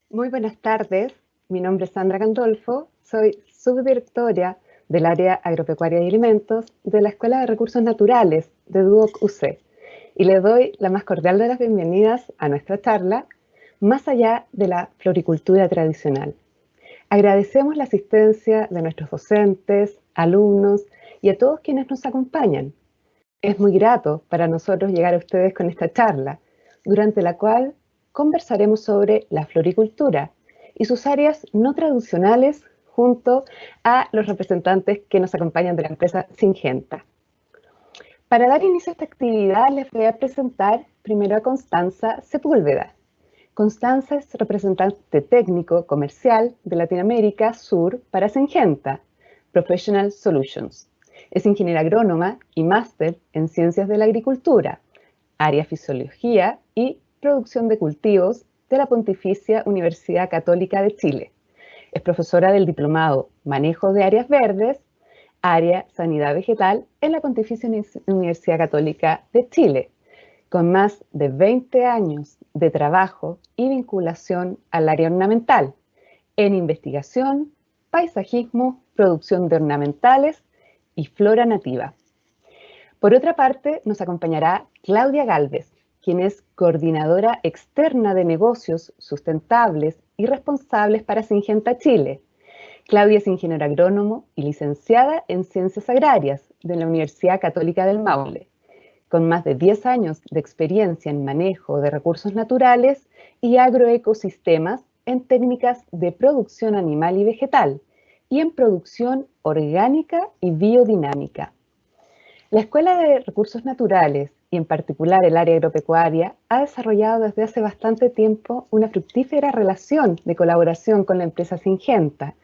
Muy buenas tardes, mi nombre es Sandra Gandolfo, soy subdirectora del área agropecuaria y alimentos de la Escuela de Recursos Naturales de Duoc UC y le doy la más cordial de las bienvenidas a nuestra charla Más allá de la floricultura tradicional. Agradecemos la asistencia de nuestros docentes, alumnos y a todos quienes nos acompañan. Es muy grato para nosotros llegar a ustedes con esta charla, durante la cual conversaremos sobre la floricultura y sus áreas no tradicionales junto a los representantes que nos acompañan de la empresa Syngenta. Para dar inicio a esta actividad les voy a presentar primero a Constanza Sepúlveda. Constanza es representante técnico comercial de Latinoamérica Sur para Syngenta Professional Solutions. Es ingeniera agrónoma y máster en Ciencias de la Agricultura, área Fisiología y Producción de Cultivos de la Pontificia Universidad Católica de Chile. Es profesora del diplomado Manejo de Áreas Verdes, área Sanidad Vegetal en la Pontificia Universidad Católica de Chile, con más de 20 años de trabajo y vinculación al área ornamental, en investigación, paisajismo, producción de ornamentales y flora nativa. Por otra parte, nos acompañará Claudia Gálvez, quien es coordinadora externa de negocios sustentables y responsables para Syngenta Chile. Claudia es ingeniera agrónomo y licenciada en Ciencias Agrarias de la Universidad Católica del Maule, con más de 10 años de experiencia en manejo de recursos naturales y agroecosistemas en técnicas de producción animal y vegetal y en producción orgánica y biodinámica. La Escuela de Recursos Naturales, y en particular el área agropecuaria, ha desarrollado desde hace bastante tiempo una fructífera relación de colaboración con la empresa Syngenta,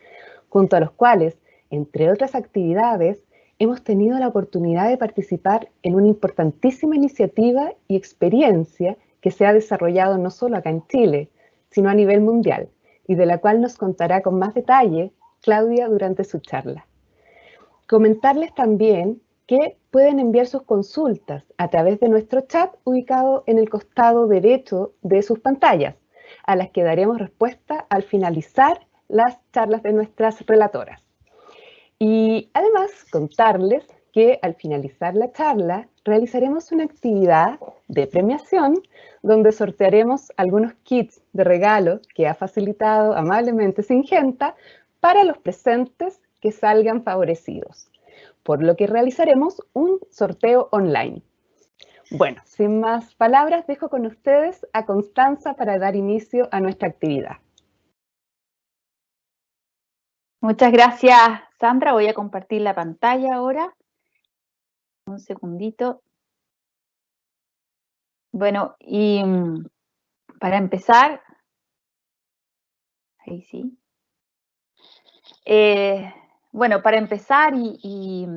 junto a los cuales, entre otras actividades, hemos tenido la oportunidad de participar en una importantísima iniciativa y experiencia que se ha desarrollado no solo acá en Chile, sino a nivel mundial, y de la cual nos contará con más detalle Claudia durante su charla. Comentarles también que pueden enviar sus consultas a través de nuestro chat ubicado en el costado derecho de sus pantallas, a las que daremos respuesta al finalizar las charlas de nuestras relatoras. Y además contarles que al finalizar la charla realizaremos una actividad de premiación donde sortearemos algunos kits de regalo que ha facilitado amablemente Syngenta para los presentes que salgan favorecidos, por lo que realizaremos un sorteo online. Bueno, sin más palabras, dejo con ustedes a Constanza para dar inicio a nuestra actividad. Muchas gracias, Sandra. Voy a compartir la pantalla ahora. Un segundito. Bueno, y para empezar, ahí sí. Bueno, para empezar y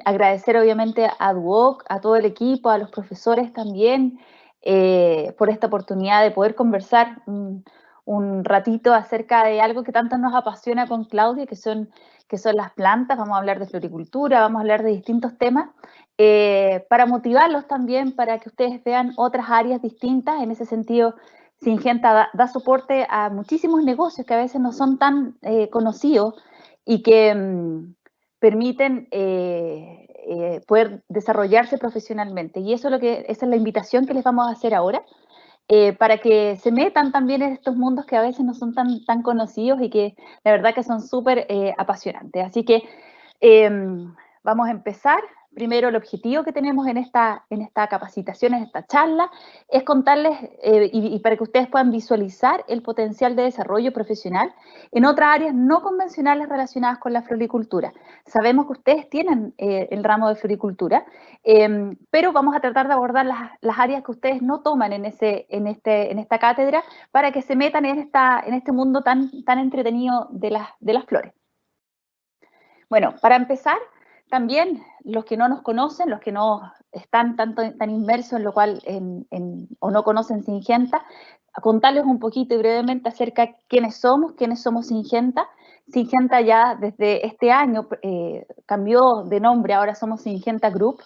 agradecer obviamente a Duoc, a todo el equipo, a los profesores también, por esta oportunidad de poder conversar un ratito acerca de algo que tanto nos apasiona con Claudia, que son las plantas. Vamos a hablar de floricultura, vamos a hablar de distintos temas, para motivarlos también, para que ustedes vean otras áreas distintas. En ese sentido, Syngenta da soporte a muchísimos negocios que a veces no son tan conocidos y que permiten poder desarrollarse profesionalmente. Y eso esa es la invitación que les vamos a hacer ahora, para que se metan también en estos mundos que a veces no son tan conocidos y que la verdad que son súper apasionantes. Así que vamos a empezar. Primero, el objetivo que tenemos en esta capacitación, en esta charla, es contarles y para que ustedes puedan visualizar el potencial de desarrollo profesional en otras áreas no convencionales relacionadas con la floricultura. Sabemos que ustedes tienen el ramo de floricultura, pero vamos a tratar de abordar las áreas que ustedes no toman en esta cátedra, para que se metan en este mundo tan entretenido de las flores. Bueno, para empezar, también los que no nos conocen, los que no están tan inmersos en lo cual o no conocen Syngenta, a contarles un poquito y brevemente acerca de quiénes somos Syngenta. Syngenta ya desde este año cambió de nombre, ahora somos Syngenta Group.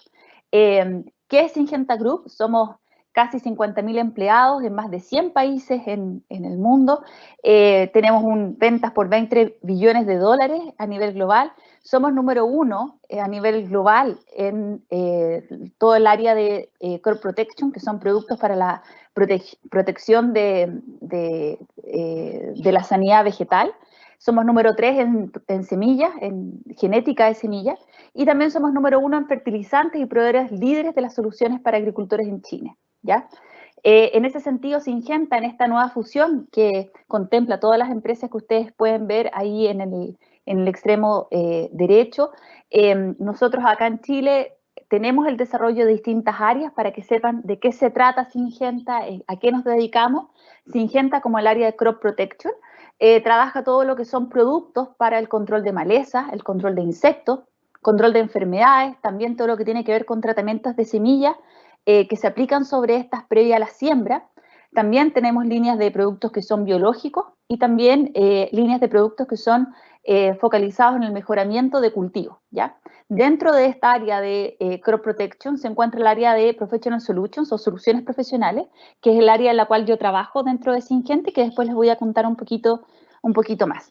¿Qué es Syngenta Group? Somos casi 50.000 empleados en más de 100 países en el mundo. Tenemos ventas por 20 billones de dólares a nivel global. Somos número 1 a nivel global en todo el área de crop protection, que son productos para la protección de la sanidad vegetal. Somos número 3 en semillas, en genética de semillas, y también somos número 1 en fertilizantes y proveedores líderes de las soluciones para agricultores en China, ¿ya? En ese sentido, Syngenta, en esta nueva fusión que contempla todas las empresas que ustedes pueden ver ahí en el extremo derecho, nosotros acá en Chile tenemos el desarrollo de distintas áreas para que sepan de qué se trata Syngenta, a qué nos dedicamos. Syngenta, como el área de crop protection, trabaja todo lo que son productos para el control de malezas, el control de insectos, control de enfermedades, también todo lo que tiene que ver con tratamientos de semillas que se aplican sobre estas previa a la siembra. También tenemos líneas de productos que son biológicos y también líneas de productos que son focalizados en el mejoramiento de cultivos, ¿ya? Dentro de esta área de crop protection se encuentra el área de professional solutions o soluciones profesionales, que es el área en la cual yo trabajo dentro de Syngenta, que después les voy a contar un poquito más.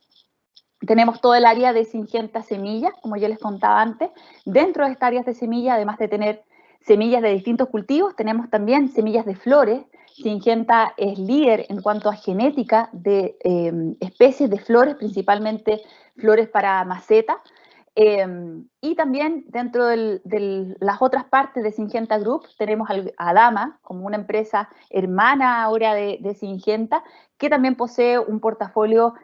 Tenemos todo el área de Syngenta semillas, como yo les contaba antes. Dentro de estas áreas de semillas, además de tener semillas de distintos cultivos, tenemos también semillas de flores. Syngenta es líder en cuanto a genética de especies de flores, principalmente flores para maceta. Y también dentro de las otras partes de Syngenta Group tenemos a Dama, como una empresa hermana ahora de Syngenta, que también posee un portafolio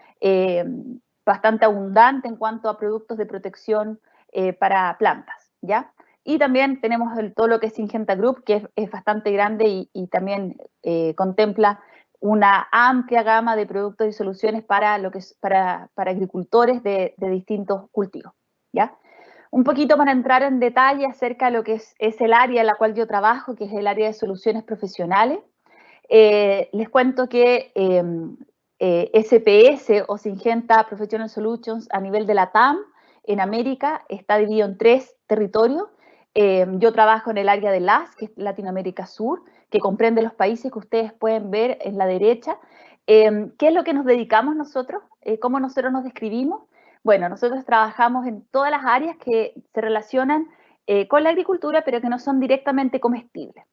bastante abundante en cuanto a productos de protección para plantas, ¿ya? Y también tenemos todo lo que es Syngenta Group, que es bastante grande y también contempla una amplia gama de productos y soluciones para, para agricultores de distintos cultivos, ¿ya? Un poquito para entrar en detalle acerca de lo que es el área en la cual yo trabajo, que es el área de soluciones profesionales. Les cuento que SPS o Syngenta Professional Solutions a nivel de la TAM en América está dividido en 3 territorios. Yo trabajo en el área de LAS, que es Latinoamérica Sur, que comprende los países que ustedes pueden ver en la derecha. ¿Qué es lo que nos dedicamos nosotros? ¿Cómo nosotros nos describimos? Bueno, nosotros trabajamos en todas las áreas que se relacionan con la agricultura, pero que no son directamente comestibles.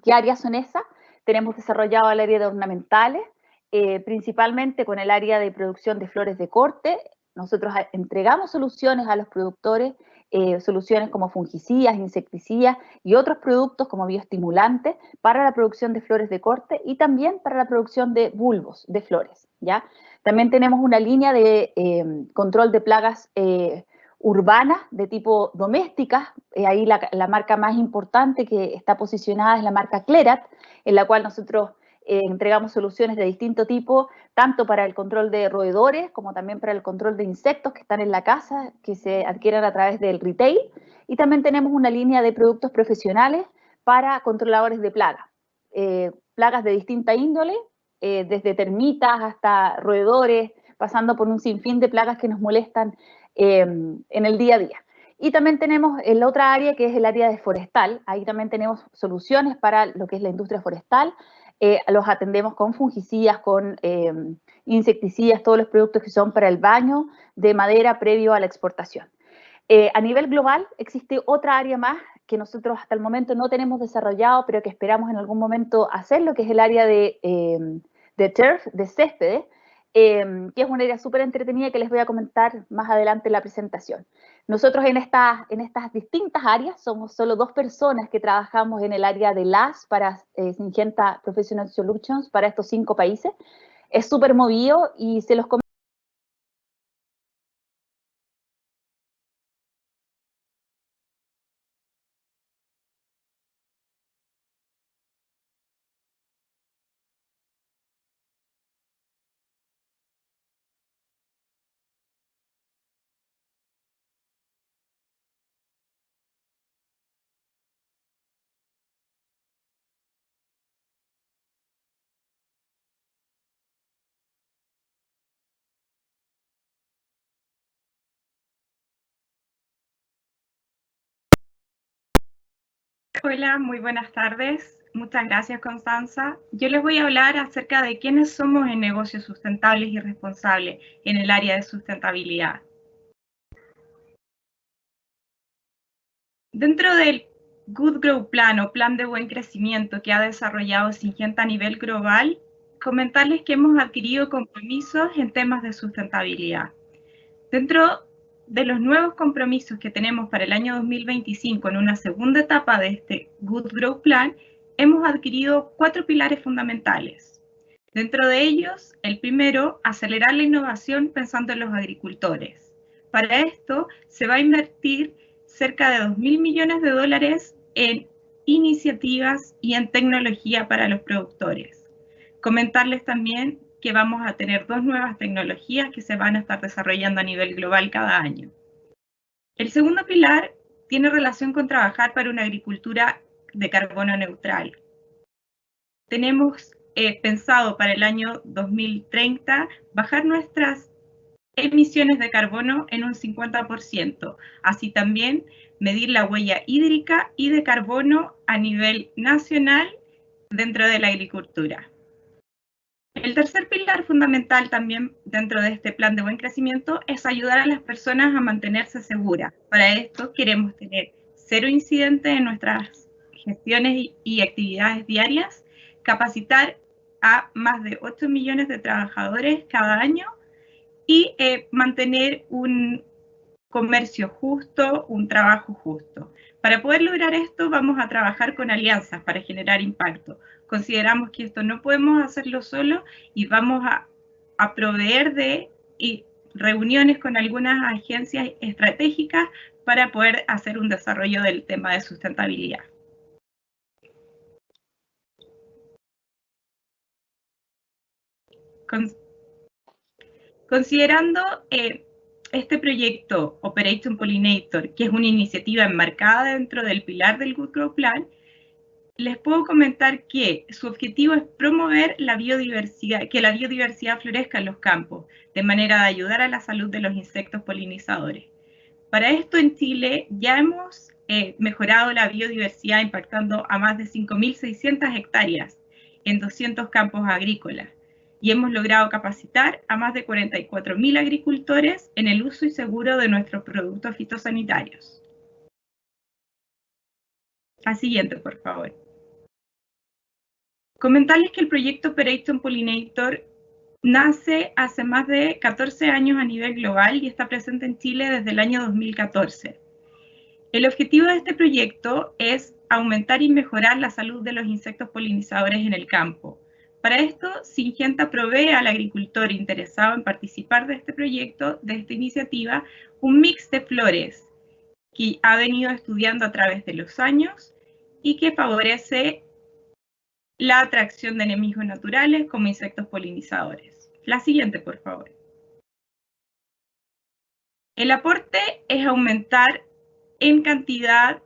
¿Qué áreas son esas? Tenemos desarrollado el área de ornamentales, principalmente con el área de producción de flores de corte. Nosotros entregamos soluciones a los productores, soluciones como fungicidas, insecticidas y otros productos como bioestimulantes para la producción de flores de corte y también para la producción de bulbos de flores, ¿ya? También tenemos una línea de control de plagas urbanas de tipo domésticas. Ahí la marca más importante que está posicionada es la marca Clerat, en la cual nosotros entregamos soluciones de distinto tipo, tanto para el control de roedores como también para el control de insectos que están en la casa, que se adquieren a través del retail. Y también tenemos una línea de productos profesionales para controladores de plagas. Plagas de distinta índole, desde termitas hasta roedores, pasando por un sinfín de plagas que nos molestan en el día a día. Y también tenemos la otra área que es el área de forestal. Ahí también tenemos soluciones para lo que es la industria forestal. Los atendemos con fungicidas, con insecticidas, todos los productos que son para el baño de madera previo a la exportación. A nivel global existe otra área más que nosotros hasta el momento no tenemos desarrollado, pero que esperamos en algún momento hacerlo, que es el área de turf, de céspedes, que es una área súper entretenida que les voy a comentar más adelante en la presentación. Nosotros en estas distintas áreas somos solo 2 personas que trabajamos en el área de LAS para Syngenta Professional Solutions para estos 5 países. Es súper movido y se los comento. Hola, muy buenas tardes. Muchas gracias, Constanza. Yo les voy a hablar acerca de quiénes somos en negocios sustentables y responsables en el área de sustentabilidad. Dentro del Good Grow Plan o Plan de Buen Crecimiento que ha desarrollado Syngenta a nivel global, comentarles que hemos adquirido compromisos en temas de sustentabilidad. Dentro de los nuevos compromisos que tenemos para el año 2025 en una segunda etapa de este Good Grow Plan, hemos adquirido 4 pilares fundamentales. Dentro de ellos, el primero, acelerar la innovación pensando en los agricultores. Para esto, se va a invertir cerca de 2.000 millones de dólares en iniciativas y en tecnología para los productores. Comentarles también que vamos a tener 2 nuevas tecnologías que se van a estar desarrollando a nivel global cada año. El segundo pilar tiene relación con trabajar para una agricultura de carbono neutral. Tenemos pensado para el año 2030 bajar nuestras emisiones de carbono en un 50%, así también medir la huella hídrica y de carbono a nivel nacional dentro de la agricultura. El tercer pilar fundamental también dentro de este plan de buen crecimiento es ayudar a las personas a mantenerse seguras. Para esto queremos tener 0 incidentes en nuestras gestiones y actividades diarias, capacitar a más de 8 millones de trabajadores cada año y mantener un comercio justo, un trabajo justo. Para poder lograr esto vamos a trabajar con alianzas para generar impacto. Consideramos que esto no podemos hacerlo solo y vamos a proveer de reuniones con algunas agencias estratégicas para poder hacer un desarrollo del tema de sustentabilidad. Considerando este proyecto Operation Pollinator, que es una iniciativa enmarcada dentro del pilar del Good Grow Plan, les puedo comentar que su objetivo es promover la biodiversidad, que la biodiversidad florezca en los campos, de manera de ayudar a la salud de los insectos polinizadores. Para esto en Chile ya hemos mejorado la biodiversidad impactando a más de 5.600 hectáreas en 200 campos agrícolas y hemos logrado capacitar a más de 44.000 agricultores en el uso y seguro de nuestros productos fitosanitarios. La siguiente, por favor. Comentarles que el proyecto Operation Pollinator nace hace más de 14 años a nivel global y está presente en Chile desde el año 2014. El objetivo de este proyecto es aumentar y mejorar la salud de los insectos polinizadores en el campo. Para esto, Syngenta provee al agricultor interesado en participar de este proyecto, de esta iniciativa, un mix de flores que ha venido estudiando a través de los años y que favorece la atracción de enemigos naturales como insectos polinizadores. La siguiente, por favor. El aporte es aumentar en cantidad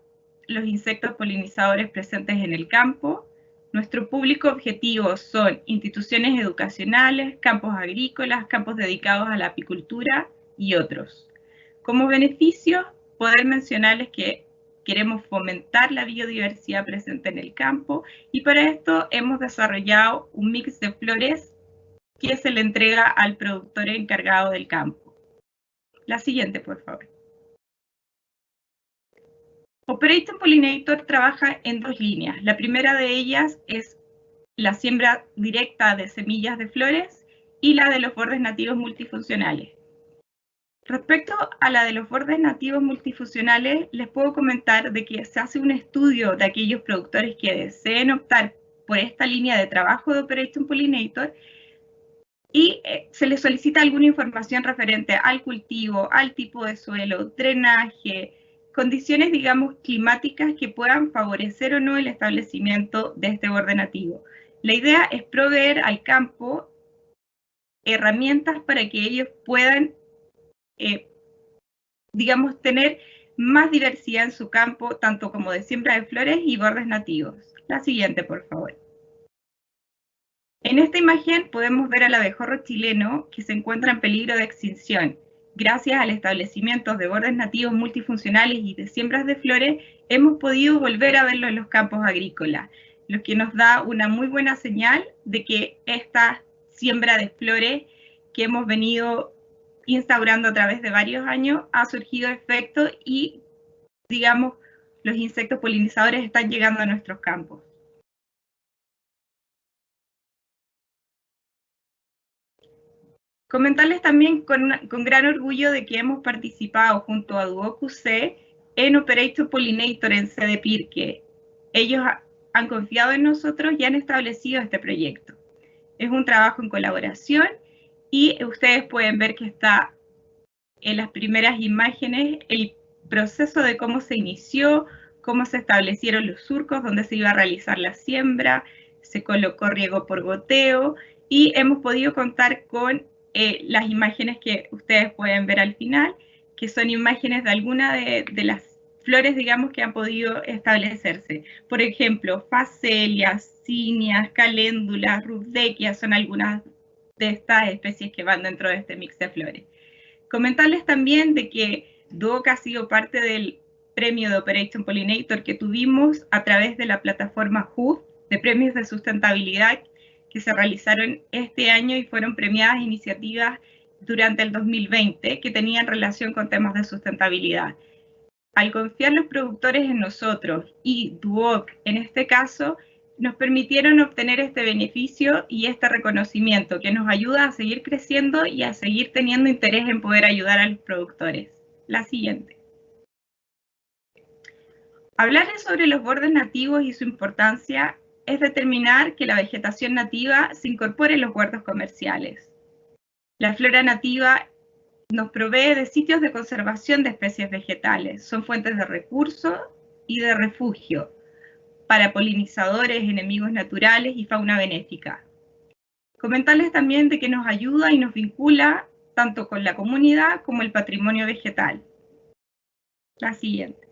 los insectos polinizadores presentes en el campo. Nuestro público objetivo son instituciones educacionales, campos agrícolas, campos dedicados a la apicultura y otros. Como beneficios, poder mencionarles que queremos fomentar la biodiversidad presente en el campo y para esto hemos desarrollado un mix de flores que se le entrega al productor encargado del campo. La siguiente, por favor. Operation Pollinator trabaja en 2 líneas. La primera de ellas es la siembra directa de semillas de flores y la de los bordes nativos multifuncionales. Respecto a la de los bordes nativos multifuncionales, les puedo comentar de que se hace un estudio de aquellos productores que deseen optar por esta línea de trabajo de Operation Pollinator y se les solicita alguna información referente al cultivo, al tipo de suelo, drenaje, condiciones, digamos, climáticas que puedan favorecer o no el establecimiento de este borde nativo. La idea es proveer al campo herramientas para que ellos puedan digamos, tener más diversidad en su campo, tanto como de siembra de flores y bordes nativos. La siguiente, por favor. En esta imagen podemos ver al abejorro chileno que se encuentra en peligro de extinción. Gracias al establecimiento de bordes nativos multifuncionales y de siembras de flores, hemos podido volver a verlo en los campos agrícolas. lo que nos da una muy buena señal de que esta siembra de flores que hemos venido instaurando a través de varios años ha surgido efecto y, digamos, los insectos polinizadores están llegando a nuestros campos. Comentarles también con gran orgullo de que hemos participado junto a Duoc UC en Operation Pollinator en sede Pirque. Ellos han confiado en nosotros y han establecido este proyecto. Es un trabajo en colaboración y ustedes pueden ver que está en las primeras imágenes el proceso de cómo se inició, cómo se establecieron los surcos donde se iba a realizar la siembra, se colocó riego por goteo y hemos podido contar con las imágenes que ustedes pueden ver al final, que son imágenes de algunas de las flores, digamos, que han podido establecerse. Por ejemplo, facelias, cinias, caléndulas, rudbeckias son algunas de estas especies que van dentro de este mix de flores. Comentarles también de que Duoc ha sido parte del premio de Operation Pollinator que tuvimos a través de la plataforma HUF de premios de sustentabilidad que se realizaron este año y fueron premiadas iniciativas durante el 2020 que tenían relación con temas de sustentabilidad. Al confiar los productores en nosotros y Duoc en este caso, nos permitieron obtener este beneficio y este reconocimiento que nos ayuda a seguir creciendo y a seguir teniendo interés en poder ayudar a los productores. La siguiente. Hablarles sobre los bordes nativos y su importancia es determinar que la vegetación nativa se incorpore en los huertos comerciales. La flora nativa nos provee de sitios de conservación de especies vegetales, son fuentes de recursos y de refugio para polinizadores, enemigos naturales y fauna benéfica. Comentarles también de que nos ayuda y nos vincula tanto con la comunidad como el patrimonio vegetal. La siguiente.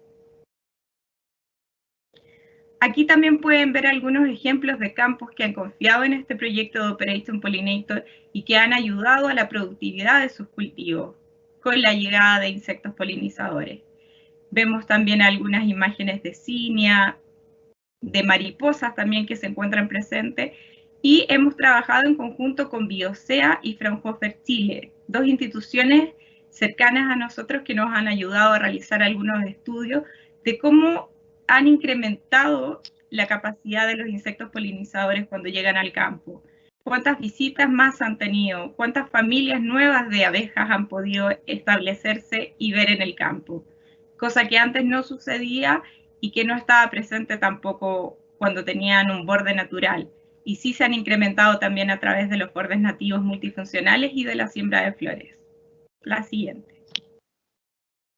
Aquí también pueden ver algunos ejemplos de campos que han confiado en este proyecto de Operation Pollinator y que han ayudado a la productividad de sus cultivos con la llegada de insectos polinizadores. Vemos también algunas imágenes de cinia, de mariposas también que se encuentran presentes, y hemos trabajado en conjunto con Biosea y Fraunhofer Chile, dos instituciones cercanas a nosotros que nos han ayudado a realizar algunos estudios de cómo han incrementado la capacidad de los insectos polinizadores cuando llegan al campo. ¿Cuántas visitas más han tenido? ¿Cuántas familias nuevas de abejas han podido establecerse y ver en el campo? Cosa que antes no sucedía y que no estaba presente tampoco cuando tenían un borde natural. Y sí se han incrementado también a través de los bordes nativos multifuncionales y de la siembra de flores. La siguiente.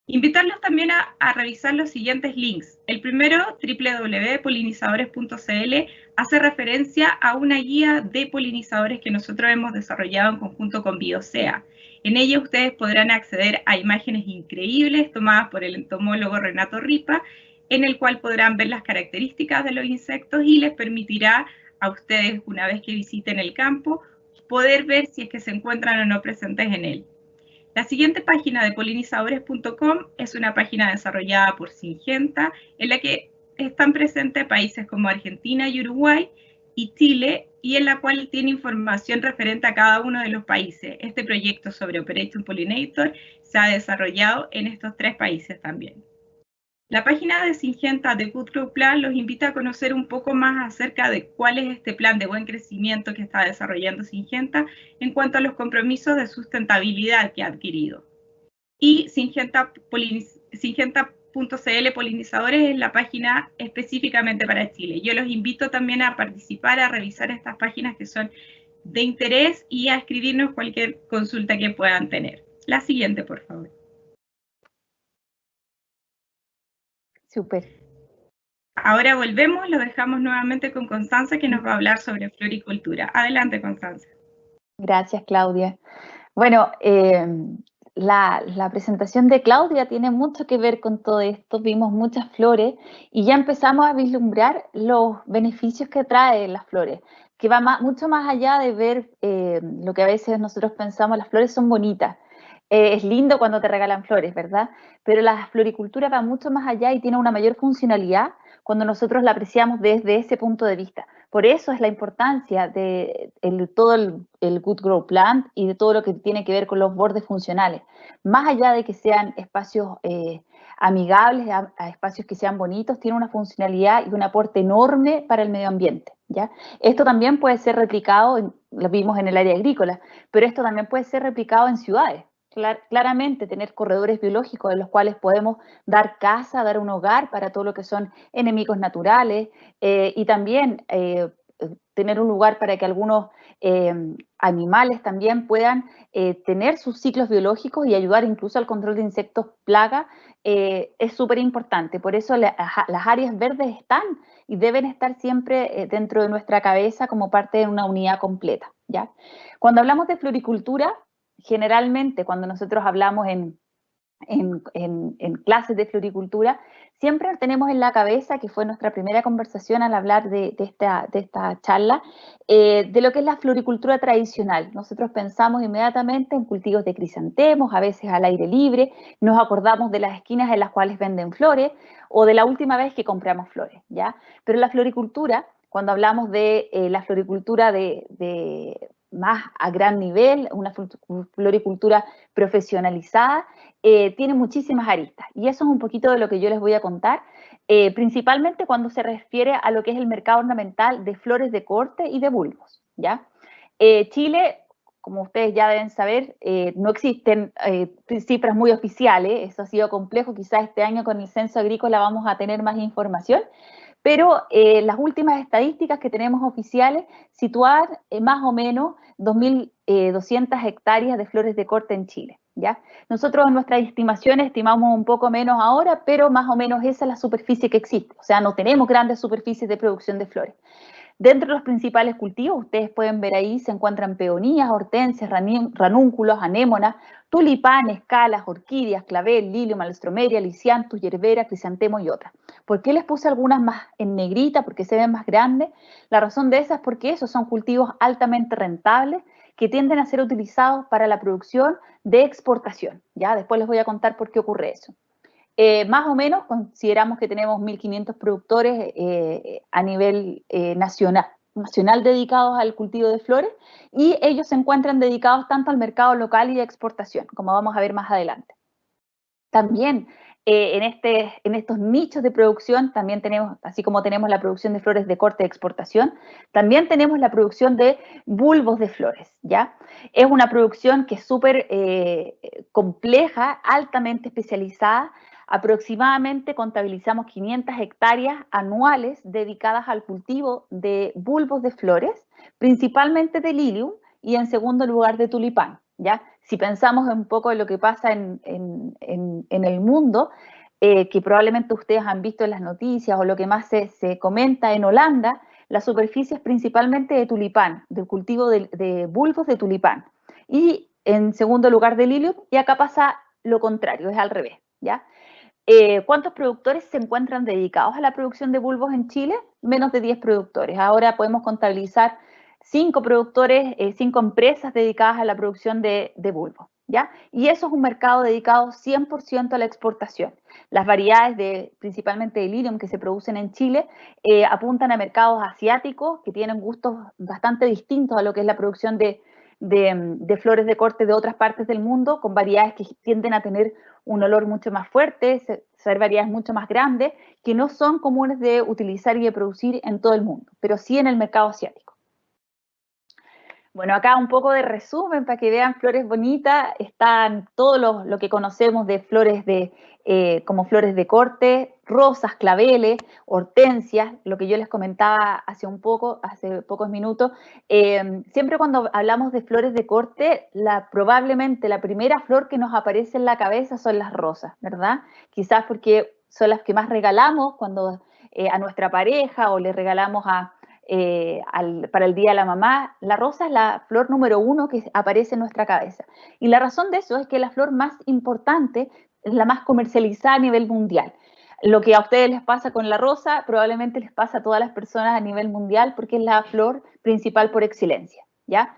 Invitarlos también a revisar los siguientes links. El primero, www.polinizadores.cl, hace referencia a una guía de polinizadores que nosotros hemos desarrollado en conjunto con Biosea. En ella ustedes podrán acceder a imágenes increíbles tomadas por el entomólogo Renato Ripa, en el cual podrán ver las características de los insectos y les permitirá a ustedes, una vez que visiten el campo, poder ver si es que se encuentran o no presentes en él. La siguiente página de polinizadores.com es una página desarrollada por Syngenta, en la que están presentes países como Argentina y Uruguay y Chile, y en la cual tiene información referente a cada uno de los países. Este proyecto sobre Operation Pollinator se ha desarrollado en estos 3 países también. La página de Syngenta de Good Grow Plan los invita a conocer un poco más acerca de cuál es este plan de buen crecimiento que está desarrollando Syngenta en cuanto a los compromisos de sustentabilidad que ha adquirido. Y Syngenta.cl Polinizadores es la página específicamente para Chile. Yo los invito también a participar, a revisar estas páginas que son de interés y a escribirnos cualquier consulta que puedan tener. La siguiente, por favor. Súper. Ahora volvemos, lo dejamos nuevamente con Constanza, que nos va a hablar sobre floricultura. Adelante, Constanza. Gracias, Claudia. Bueno, la presentación de Claudia tiene mucho que ver con todo esto. Vimos muchas flores y ya empezamos a vislumbrar los beneficios que traen las flores, que va mucho más allá de ver lo que a veces nosotros pensamos, las flores son bonitas. Es lindo cuando te regalan flores, ¿verdad? Pero la floricultura va mucho más allá y tiene una mayor funcionalidad cuando nosotros la apreciamos desde ese punto de vista. Por eso es la importancia de todo el Good Grow Plan y de todo lo que tiene que ver con los bordes funcionales. Más allá de que sean espacios amigables, a espacios que sean bonitos, tiene una funcionalidad y un aporte enorme para el medio ambiente, ¿ya? Esto también puede ser replicado, lo vimos en el área agrícola, pero esto también puede ser replicado en ciudades. Claramente tener corredores biológicos en los cuales podemos dar casa, dar un hogar para todo lo que son enemigos naturales y también tener un lugar para que algunos animales también puedan tener sus ciclos biológicos y ayudar incluso al control de insectos plaga, es súper importante. Por eso las áreas verdes están y deben estar siempre dentro de nuestra cabeza como parte de una unidad completa, ¿ya? Cuando hablamos de floricultura, generalmente cuando nosotros hablamos en clases de floricultura, siempre tenemos en la cabeza, que fue nuestra primera conversación al hablar de esta charla, de lo que es la floricultura tradicional. Nosotros pensamos inmediatamente en cultivos de crisantemos, a veces al aire libre, nos acordamos de las esquinas en las cuales venden flores o de la última vez que compramos flores, ¿ya? Pero la floricultura, cuando hablamos de la floricultura más a gran nivel, una floricultura profesionalizada, tiene muchísimas aristas. Y eso es un poquito de lo que yo les voy a contar, principalmente cuando se refiere a lo que es el mercado ornamental de flores de corte y de bulbos, ¿ya? Chile, como ustedes ya deben saber, no existen cifras muy oficiales, eso ha sido complejo, quizás este año con el censo agrícola vamos a tener más información, pero las últimas estadísticas que tenemos oficiales sitúan más o menos 2.200 hectáreas de flores de corte en Chile, ¿ya? Nosotros en nuestras estimaciones estimamos un poco menos ahora, pero más o menos esa es la superficie que existe, o sea, no tenemos grandes superficies de producción de flores. Dentro de los principales cultivos, ustedes pueden ver ahí, se encuentran peonías, hortensias, ranúnculos, anémonas, tulipanes, calas, orquídeas, clavel, lirio, malstromeria, lisianthus, yerbera, crisantemo y otras. ¿Por qué les puse algunas más en negrita? Porque se ven más grandes. La razón de eso es porque esos son cultivos altamente rentables que tienden a ser utilizados para la producción de exportación. ¿Ya? Después les voy a contar por qué ocurre eso. Más o menos consideramos que tenemos 1.500 productores a nivel nacional dedicados al cultivo de flores y ellos se encuentran dedicados tanto al mercado local y a exportación, como vamos a ver más adelante. También en estos nichos de producción también tenemos, así como tenemos la producción de flores de corte de exportación, también tenemos la producción de bulbos de flores, ¿ya? Es una producción que es súper compleja, altamente especializada. Aproximadamente contabilizamos 500 hectáreas anuales dedicadas al cultivo de bulbos de flores, principalmente de lilium y en segundo lugar de tulipán, ¿ya? Si pensamos un poco en lo que pasa en el mundo, que probablemente ustedes han visto en las noticias o lo que más se comenta en Holanda, la superficie es principalmente de tulipán, del cultivo de bulbos de tulipán. Y en segundo lugar de lilium, y acá pasa lo contrario, es al revés, ¿ya? ¿Cuántos productores se encuentran dedicados a la producción de bulbos en Chile? Menos de 10 productores. Ahora podemos contabilizar 5 productores, 5 empresas dedicadas a la producción de bulbos, ¿ya? Y eso es un mercado dedicado 100% a la exportación. Las variedades principalmente de lilium que se producen en Chile apuntan a mercados asiáticos que tienen gustos bastante distintos a lo que es la producción de flores de corte de otras partes del mundo, con variedades que tienden a tener un olor mucho más fuerte, ser variedades mucho más grandes, que no son comunes de utilizar y de producir en todo el mundo, pero sí en el mercado asiático. Bueno, acá un poco de resumen para que vean flores bonitas. Están todo lo que conocemos de flores como flores de corte, rosas, claveles, hortensias, lo que yo les comentaba hace pocos minutos. Siempre cuando hablamos de flores de corte, probablemente la primera flor que nos aparece en la cabeza son las rosas, ¿verdad? Quizás porque son las que más regalamos cuando a nuestra pareja o le regalamos para el Día de la Mamá. La rosa es la flor número 1 que aparece en nuestra cabeza. Y la razón de eso es que la flor más importante es la más comercializada a nivel mundial. Lo que a ustedes les pasa con la rosa, probablemente les pasa a todas las personas a nivel mundial porque es la flor principal por excelencia, ¿ya?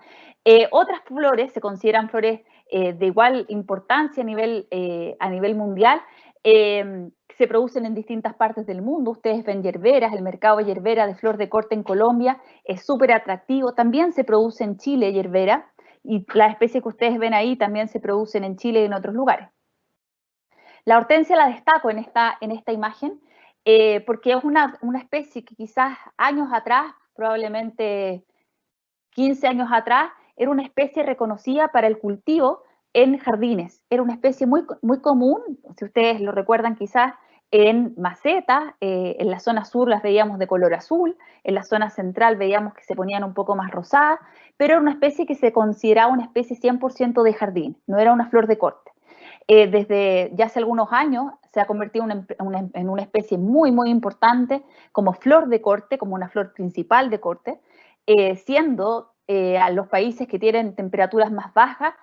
Otras flores se consideran flores de igual importancia a nivel mundial, Se producen en distintas partes del mundo. Ustedes ven yerberas, el mercado de yerbera de flor de corte en Colombia es súper atractivo. También se produce en Chile yerbera, y las especies que ustedes ven ahí también se producen en Chile y en otros lugares. La hortensia la destaco en esta imagen porque es una especie que quizás años atrás, probablemente 15 años atrás, era una especie reconocida para el cultivo en jardines. Era una especie muy, muy común, si ustedes lo recuerdan quizás, en macetas. En la zona sur las veíamos de color azul, en la zona central veíamos que se ponían un poco más rosadas, pero era una especie que se consideraba una especie 100% de jardín, no era una flor de corte. Desde ya hace algunos años se ha convertido en una especie muy, muy importante como flor de corte, como una flor principal de corte, siendo a los países que tienen temperaturas más bajas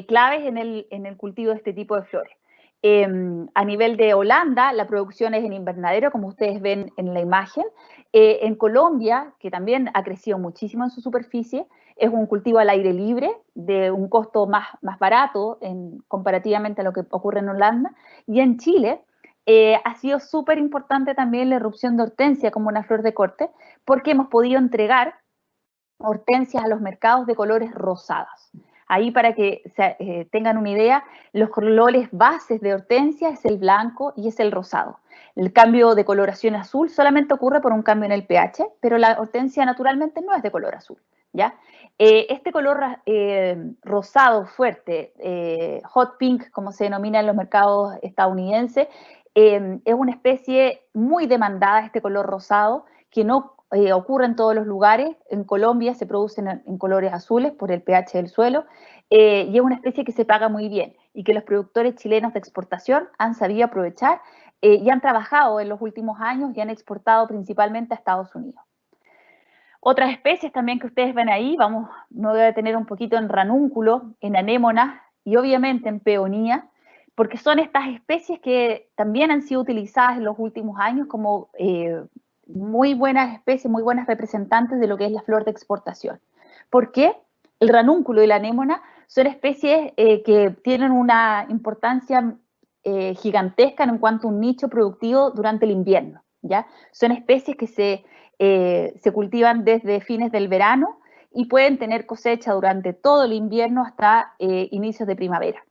claves en el cultivo de este tipo de flores. A nivel de Holanda, la producción es en invernadero, como ustedes ven en la imagen. En Colombia, que también ha crecido muchísimo en su superficie, es un cultivo al aire libre, de un costo más barato comparativamente a lo que ocurre en Holanda. Y en Chile ha sido súper importante también la irrupción de hortensia como una flor de corte, porque hemos podido entregar hortensias a los mercados de colores rosados. Ahí, para que tengan una idea, los colores bases de hortensia es el blanco y es el rosado. El cambio de coloración azul solamente ocurre por un cambio en el pH, pero la hortensia naturalmente no es de color azul, ¿ya? Este color rosado fuerte, hot pink, como se denomina en los mercados estadounidenses, es una especie muy demandada, este color rosado, que no ocurre en todos los lugares. En Colombia se producen en colores azules por el pH del suelo, y es una especie que se paga muy bien y que los productores chilenos de exportación han sabido aprovechar y han trabajado en los últimos años y han exportado principalmente a Estados Unidos. Otras especies también que ustedes ven ahí, me voy a detener un poquito en ranúnculo, en anémonas y obviamente en peonía, porque son estas especies que también han sido utilizadas en los últimos años como muy buenas especies, muy buenas representantes de lo que es la flor de exportación. ¿Por qué? El ranúnculo y la anémona son especies que tienen una importancia gigantesca en cuanto a un nicho productivo durante el invierno, ¿ya? Son especies que se cultivan desde fines del verano y pueden tener cosecha durante todo el invierno hasta inicios de primavera.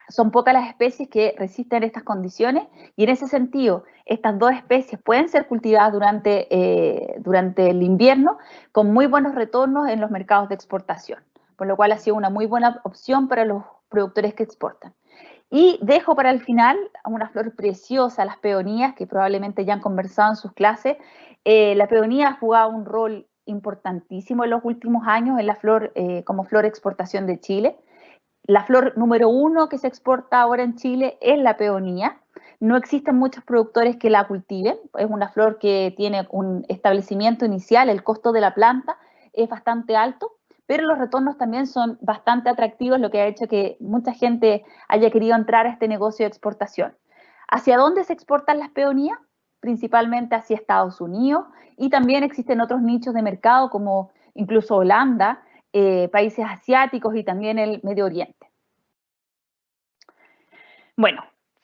Son pocas las especies que resisten estas condiciones y en ese sentido estas dos especies pueden ser cultivadas durante el invierno con muy buenos retornos en los mercados de exportación, por lo cual ha sido una muy buena opción para los productores que exportan. Y dejo para el final una flor preciosa, las peonías, que probablemente ya han conversado en sus clases. La peonía ha jugado un rol importantísimo en los últimos años en la flor, como flor de exportación de Chile. La flor número 1 que se exporta ahora en Chile es la peonía. No existen muchos productores que la cultiven. Es una flor que tiene un establecimiento inicial, el costo de la planta es bastante alto, pero los retornos también son bastante atractivos, lo que ha hecho que mucha gente haya querido entrar a este negocio de exportación. ¿Hacia dónde se exportan las peonías? Principalmente hacia Estados Unidos, y también existen otros nichos de mercado como incluso Holanda, países asiáticos y también el Medio Oriente. Bueno,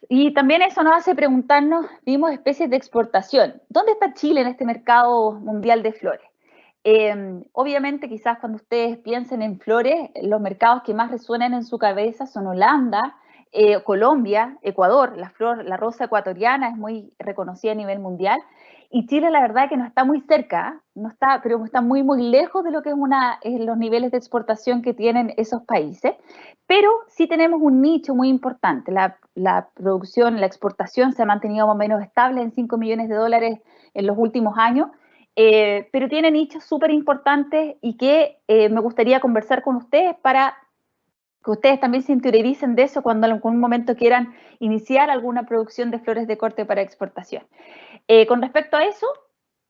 y también eso nos hace preguntarnos, vimos especies de exportación. ¿Dónde está Chile en este mercado mundial de flores? Obviamente, quizás cuando ustedes piensen en flores, los mercados que más resuenan en su cabeza son Holanda, Colombia, Ecuador. La rosa ecuatoriana es muy reconocida a nivel mundial. Y Chile, la verdad, que no está muy cerca, pero está muy, muy lejos de lo que es los niveles de exportación que tienen esos países. Pero sí tenemos un nicho muy importante. La producción, la exportación se ha mantenido más o menos estable en $5 millones en los últimos años. Pero tiene nichos súper importantes y que me gustaría conversar con ustedes para que ustedes también se interioricen de eso cuando en algún momento quieran iniciar alguna producción de flores de corte para exportación. Con respecto a eso,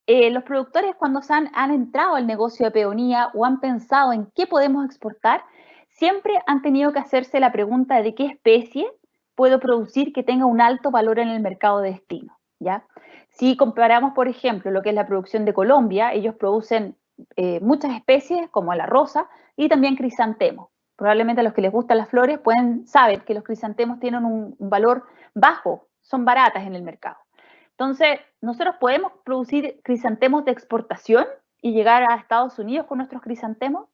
los productores cuando han entrado al negocio de peonía o han pensado en qué podemos exportar, siempre han tenido que hacerse la pregunta de qué especie puedo producir que tenga un alto valor en el mercado de destino, ¿ya? Si comparamos, por ejemplo, lo que es la producción de Colombia, ellos producen muchas especies como la rosa y también crisantemos. Probablemente a los que les gustan las flores saber que los crisantemos tienen un valor bajo, son baratas en el mercado. Entonces, ¿nosotros podemos producir crisantemos de exportación y llegar a Estados Unidos con nuestros crisantemos?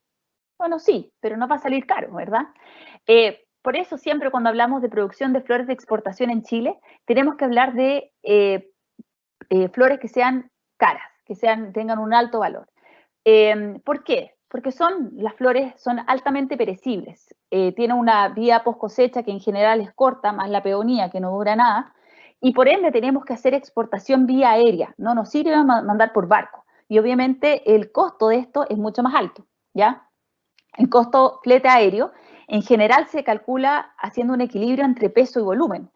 Bueno, sí, pero no va a salir caro, ¿verdad? Por eso siempre cuando hablamos de producción de flores de exportación en Chile, tenemos que hablar de flores que sean caras, que tengan un alto valor. ¿Por qué? Porque las flores son altamente perecibles. Tienen una vida post cosecha que en general es corta, más la peonía que no dura nada, y por ende tenemos que hacer exportación vía aérea. No nos sirve mandar por barco. Y obviamente el costo de esto es mucho más alto, ¿ya? El costo flete aéreo en general se calcula haciendo un equilibrio entre peso y volumen.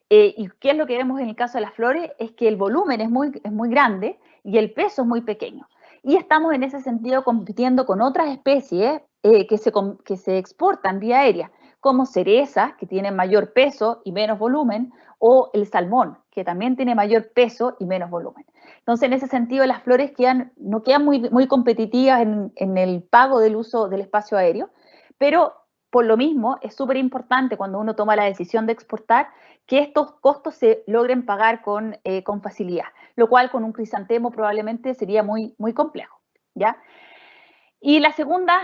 ¿Y qué es lo que vemos en el caso de las flores? Es que el volumen es muy grande y el peso es muy pequeño. Y estamos en ese sentido compitiendo con otras especies que se exportan vía aérea, como cerezas, que tienen mayor peso y menos volumen, o el salmón, que también tiene mayor peso y menos volumen. Entonces, en ese sentido, las flores no quedan muy competitivas en el pago del uso del espacio aéreo, pero por lo mismo es súper importante cuando uno toma la decisión de exportar que estos costos se logren pagar con facilidad, lo cual con un crisantemo probablemente sería muy complejo, ¿ya? Y la segunda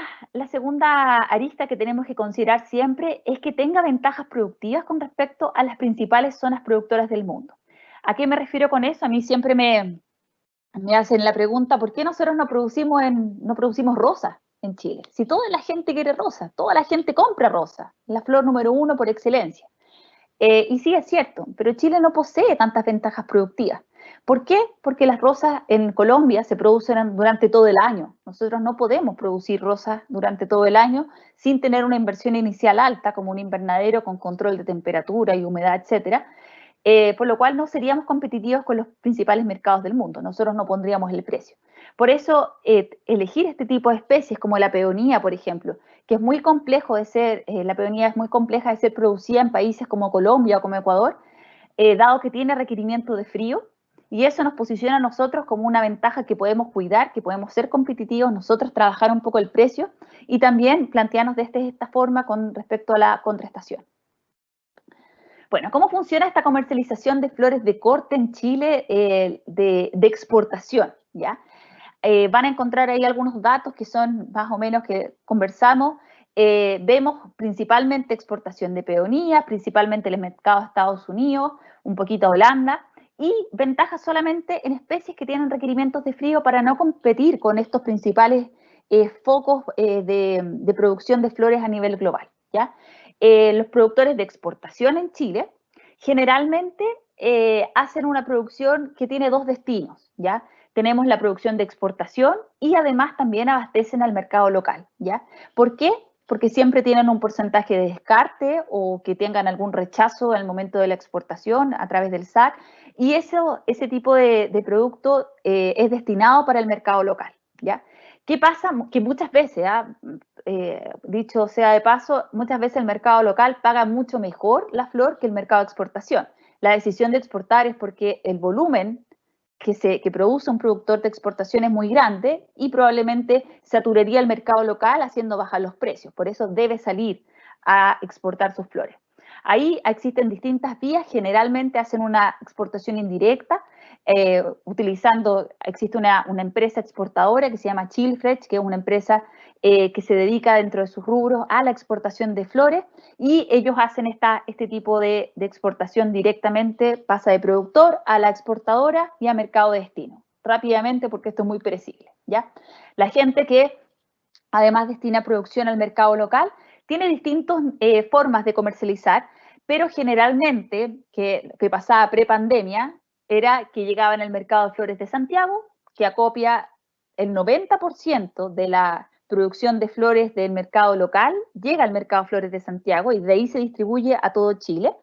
arista que tenemos que considerar siempre es que tenga ventajas productivas con respecto a las principales zonas productoras del mundo. ¿A qué me refiero con eso? A mí siempre me hacen la pregunta, ¿por qué nosotros no producimos rosas en Chile? Si toda la gente quiere rosa, toda la gente compra rosa, la flor número 1 por excelencia. Y sí, es cierto, pero Chile no posee tantas ventajas productivas. ¿Por qué? Porque las rosas en Colombia se producen durante todo el año. Nosotros no podemos producir rosas durante todo el año sin tener una inversión inicial alta, como un invernadero con control de temperatura y humedad, etcétera. Por lo cual no seríamos competitivos con los principales mercados del mundo. Nosotros no pondríamos el precio. Por eso, elegir este tipo de especies, como la peonía, por ejemplo, que es muy complejo de ser, la peonía es muy compleja de ser producida en países como Colombia o como Ecuador, dado que tiene requerimiento de frío, y eso nos posiciona a nosotros como una ventaja que podemos cuidar, que podemos ser competitivos, nosotros trabajar un poco el precio y también plantearnos de esta forma con respecto a la contrastación. Bueno, ¿cómo funciona esta comercialización de flores de corte en Chile de exportación? ¿Ya? Van a encontrar ahí algunos datos que son más o menos que conversamos. Vemos principalmente exportación de peonías, principalmente el mercado de Estados Unidos, un poquito Holanda, y ventajas solamente en especies que tienen requerimientos de frío para no competir con estos principales focos de producción de flores a nivel global, ¿ya? Los productores de exportación en Chile generalmente hacen una producción que tiene dos destinos, ¿ya? Tenemos la producción de exportación y además también abastecen al mercado local, ¿ya? ¿Por qué? Porque siempre tienen un porcentaje de descarte o que tengan algún rechazo al momento de la exportación a través del SAC, y ese tipo de producto es destinado para el mercado local, ¿ya? ¿Qué pasa? Que muchas veces, dicho sea de paso, muchas veces el mercado local paga mucho mejor la flor que el mercado de exportación. La decisión de exportar es porque el volumen que produce un productor de exportación es muy grande y probablemente saturaría el mercado local haciendo bajar los precios. Por eso debe salir a exportar sus flores. Ahí existen distintas vías, generalmente hacen una exportación indirecta, existe una empresa exportadora que se llama Chilfresh, que es una empresa que se dedica dentro de sus rubros a la exportación de flores, y ellos hacen este tipo de exportación directamente, pasa de productor a la exportadora y a mercado de destino, rápidamente porque esto es muy perecible, ¿ya? La gente que además destina producción al mercado local tiene distintas formas de comercializar, pero generalmente, que pasaba pre-pandemia, era que llegaba en el mercado de flores de Santiago, que acopia el 90% de la producción de flores del mercado local, llega al mercado de flores de Santiago y de ahí se distribuye a todo Chile,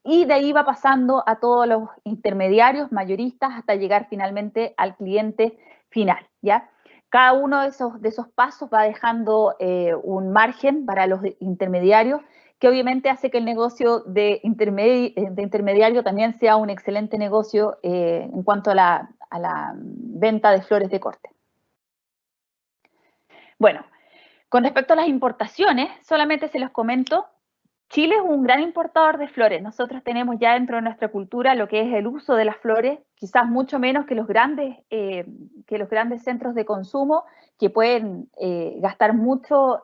y de ahí va pasando a todos los intermediarios, mayoristas, hasta llegar finalmente al cliente final, ¿ya? Cada uno de esos pasos va dejando un margen para los intermediarios, que obviamente hace que el negocio de intermediario también sea un excelente negocio en cuanto a la venta de flores de corte. Bueno, con respecto a las importaciones, solamente se los comento Chile es un gran importador de flores. Nosotros tenemos ya dentro de nuestra cultura lo que es el uso de las flores, quizás mucho menos que los grandes centros de consumo que pueden gastar mucho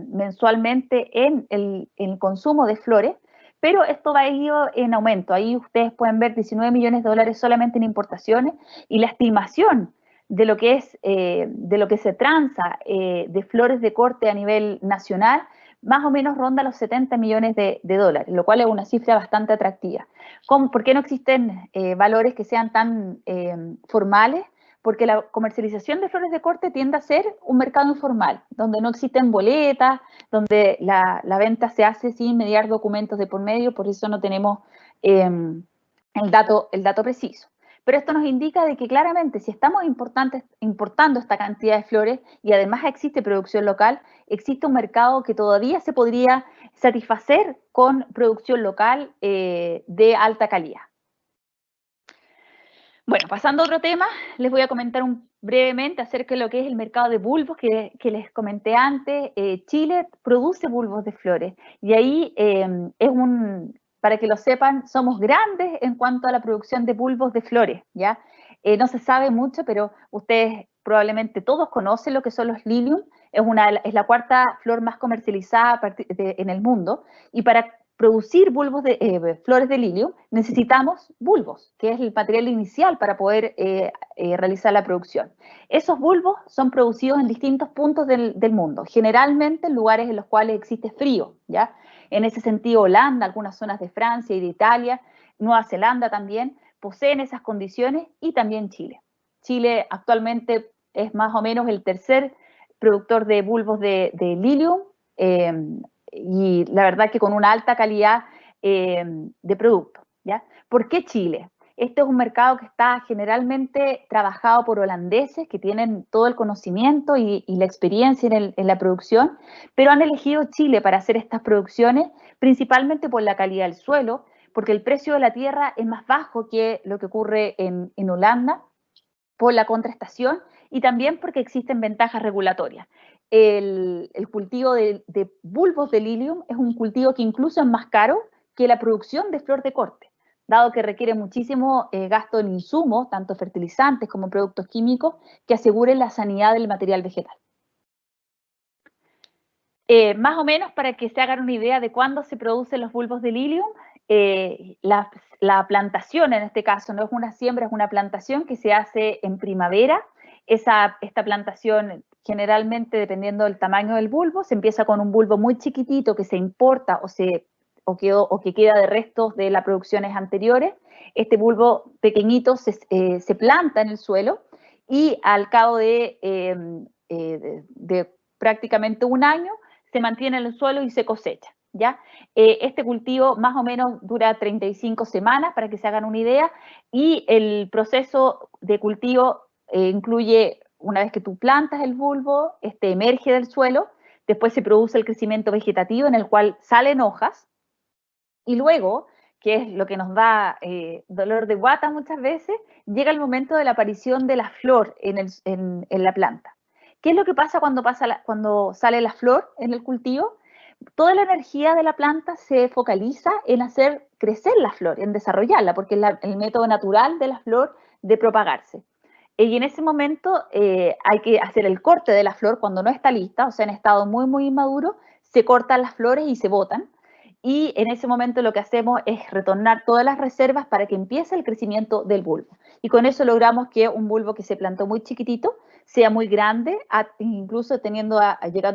mensualmente en el consumo de flores, pero esto va a ir en aumento. Ahí ustedes pueden ver 19 millones de dólares solamente en importaciones y la estimación de lo que se transa de flores de corte a nivel nacional más o menos ronda los 70 millones de dólares, lo cual es una cifra bastante atractiva. ¿Por qué no existen valores que sean tan formales? Porque la comercialización de flores de corte tiende a ser un mercado informal, donde no existen boletas, donde la venta se hace sin mediar documentos de por medio, por eso no tenemos el dato preciso. Pero esto nos indica de que claramente si estamos importando esta cantidad de flores y además existe producción local, existe un mercado que todavía se podría satisfacer con producción local de alta calidad. Bueno, pasando a otro tema, les voy a comentar brevemente acerca de lo que es el mercado de bulbos que les comenté antes. Chile produce bulbos de flores y ahí para que lo sepan, somos grandes en cuanto a la producción de bulbos de flores, ¿ya? No se sabe mucho, pero ustedes probablemente todos conocen lo que son los lilium. Es la cuarta flor más comercializada en el mundo, y para producir flores de lirio, necesitamos bulbos, que es el material inicial para poder realizar la producción. Esos bulbos son producidos en distintos puntos del mundo, generalmente en lugares en los cuales existe frío, ¿ya? En ese sentido, Holanda, algunas zonas de Francia y de Italia, Nueva Zelanda también, poseen esas condiciones, y también Chile. Chile actualmente es más o menos el tercer productor de bulbos de lilium, y la verdad que con una alta calidad de producto, ¿ya? ¿Por qué Chile? Este es un mercado que está generalmente trabajado por holandeses que tienen todo el conocimiento y la experiencia en la producción, pero han elegido Chile para hacer estas producciones principalmente por la calidad del suelo, porque el precio de la tierra es más bajo que lo que ocurre en Holanda, por la contraestación, y también porque existen ventajas regulatorias. El cultivo de bulbos de lilium es un cultivo que incluso es más caro que la producción de flor de corte, dado que requiere muchísimo gasto en insumos, tanto fertilizantes como productos químicos, que aseguren la sanidad del material vegetal. Más o menos para que se hagan una idea de cuándo se producen los bulbos de lilium, la plantación en este caso no es una siembra, es una plantación que se hace en primavera. Esta plantación generalmente, dependiendo del tamaño del bulbo, se empieza con un bulbo muy chiquitito que se importa o que queda de restos de las producciones anteriores. Este bulbo pequeñito se planta en el suelo y al cabo de prácticamente un año se mantiene en el suelo y se cosecha, ¿ya? Este cultivo más o menos dura 35 semanas, para que se hagan una idea, y el proceso de cultivo incluye, una vez que tú plantas el bulbo, emerge del suelo, después se produce el crecimiento vegetativo en el cual salen hojas, y luego, que es lo que nos da dolor de guata muchas veces, llega el momento de la aparición de la flor en la planta. ¿Qué es lo que pasa cuando sale la flor en el cultivo? Toda la energía de la planta se focaliza en hacer crecer la flor, en desarrollarla, porque es el método natural de la flor de propagarse. Y en ese momento hay que hacer el corte de la flor cuando no está lista, o sea, en estado muy, muy inmaduro, se cortan las flores y se botan. Y en ese momento lo que hacemos es retornar todas las reservas para que empiece el crecimiento del bulbo. Y con eso logramos que un bulbo que se plantó muy chiquitito sea muy grande, incluso llegando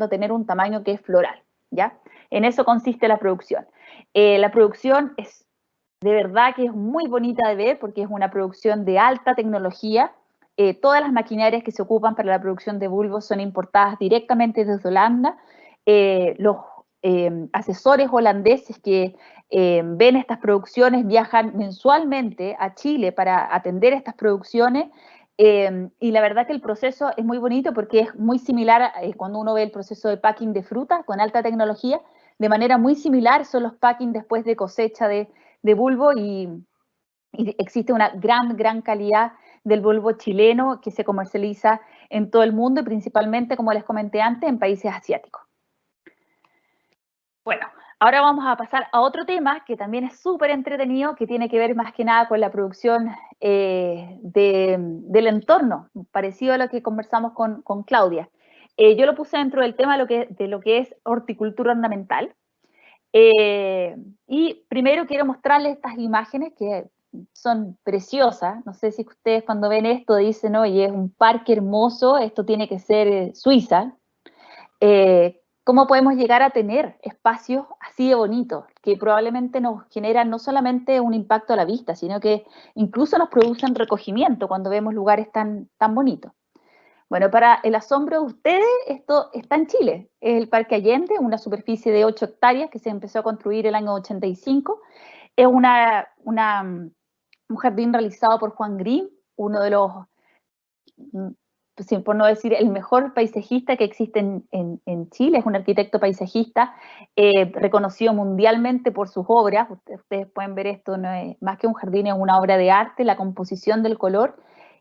a tener un tamaño que es floral, ¿ya? En eso consiste la producción. La producción es de verdad que es muy bonita de ver, porque es una producción de alta tecnología. Todas las maquinarias que se ocupan para la producción de bulbos son importadas directamente desde Holanda. Los asesores holandeses que ven estas producciones viajan mensualmente a Chile para atender estas producciones, y la verdad que el proceso es muy bonito porque es muy similar cuando uno ve el proceso de packing de fruta con alta tecnología. De manera muy similar son los packing después de cosecha de bulbo, y existe una gran calidad del bulbo chileno que se comercializa en todo el mundo, y principalmente, como les comenté antes, en países asiáticos. Bueno, Ahora vamos a pasar a otro tema que también es súper entretenido, que tiene que ver más que nada con la producción del entorno, parecido a lo que conversamos con Claudia. Yo lo puse dentro del tema de lo que es horticultura ornamental. Y primero quiero mostrarles estas imágenes que son preciosas. No sé si ustedes cuando ven esto dicen, oye, es un parque hermoso, esto tiene que ser Suiza. ¿Cómo podemos llegar a tener espacios así de bonitos, que probablemente nos generan no solamente un impacto a la vista, sino que incluso nos producen recogimiento cuando vemos lugares tan bonitos? Bueno, para el asombro de ustedes, esto está en Chile. Es el Parque Allende, una superficie de 8 hectáreas que se empezó a construir el año 85. Es un jardín realizado por Juan Grimm, uno de los, por no decir el mejor paisajista que existe en Chile. Es un arquitecto paisajista reconocido mundialmente por sus obras. Ustedes pueden ver esto, no es más que un jardín, es una obra de arte. La composición del color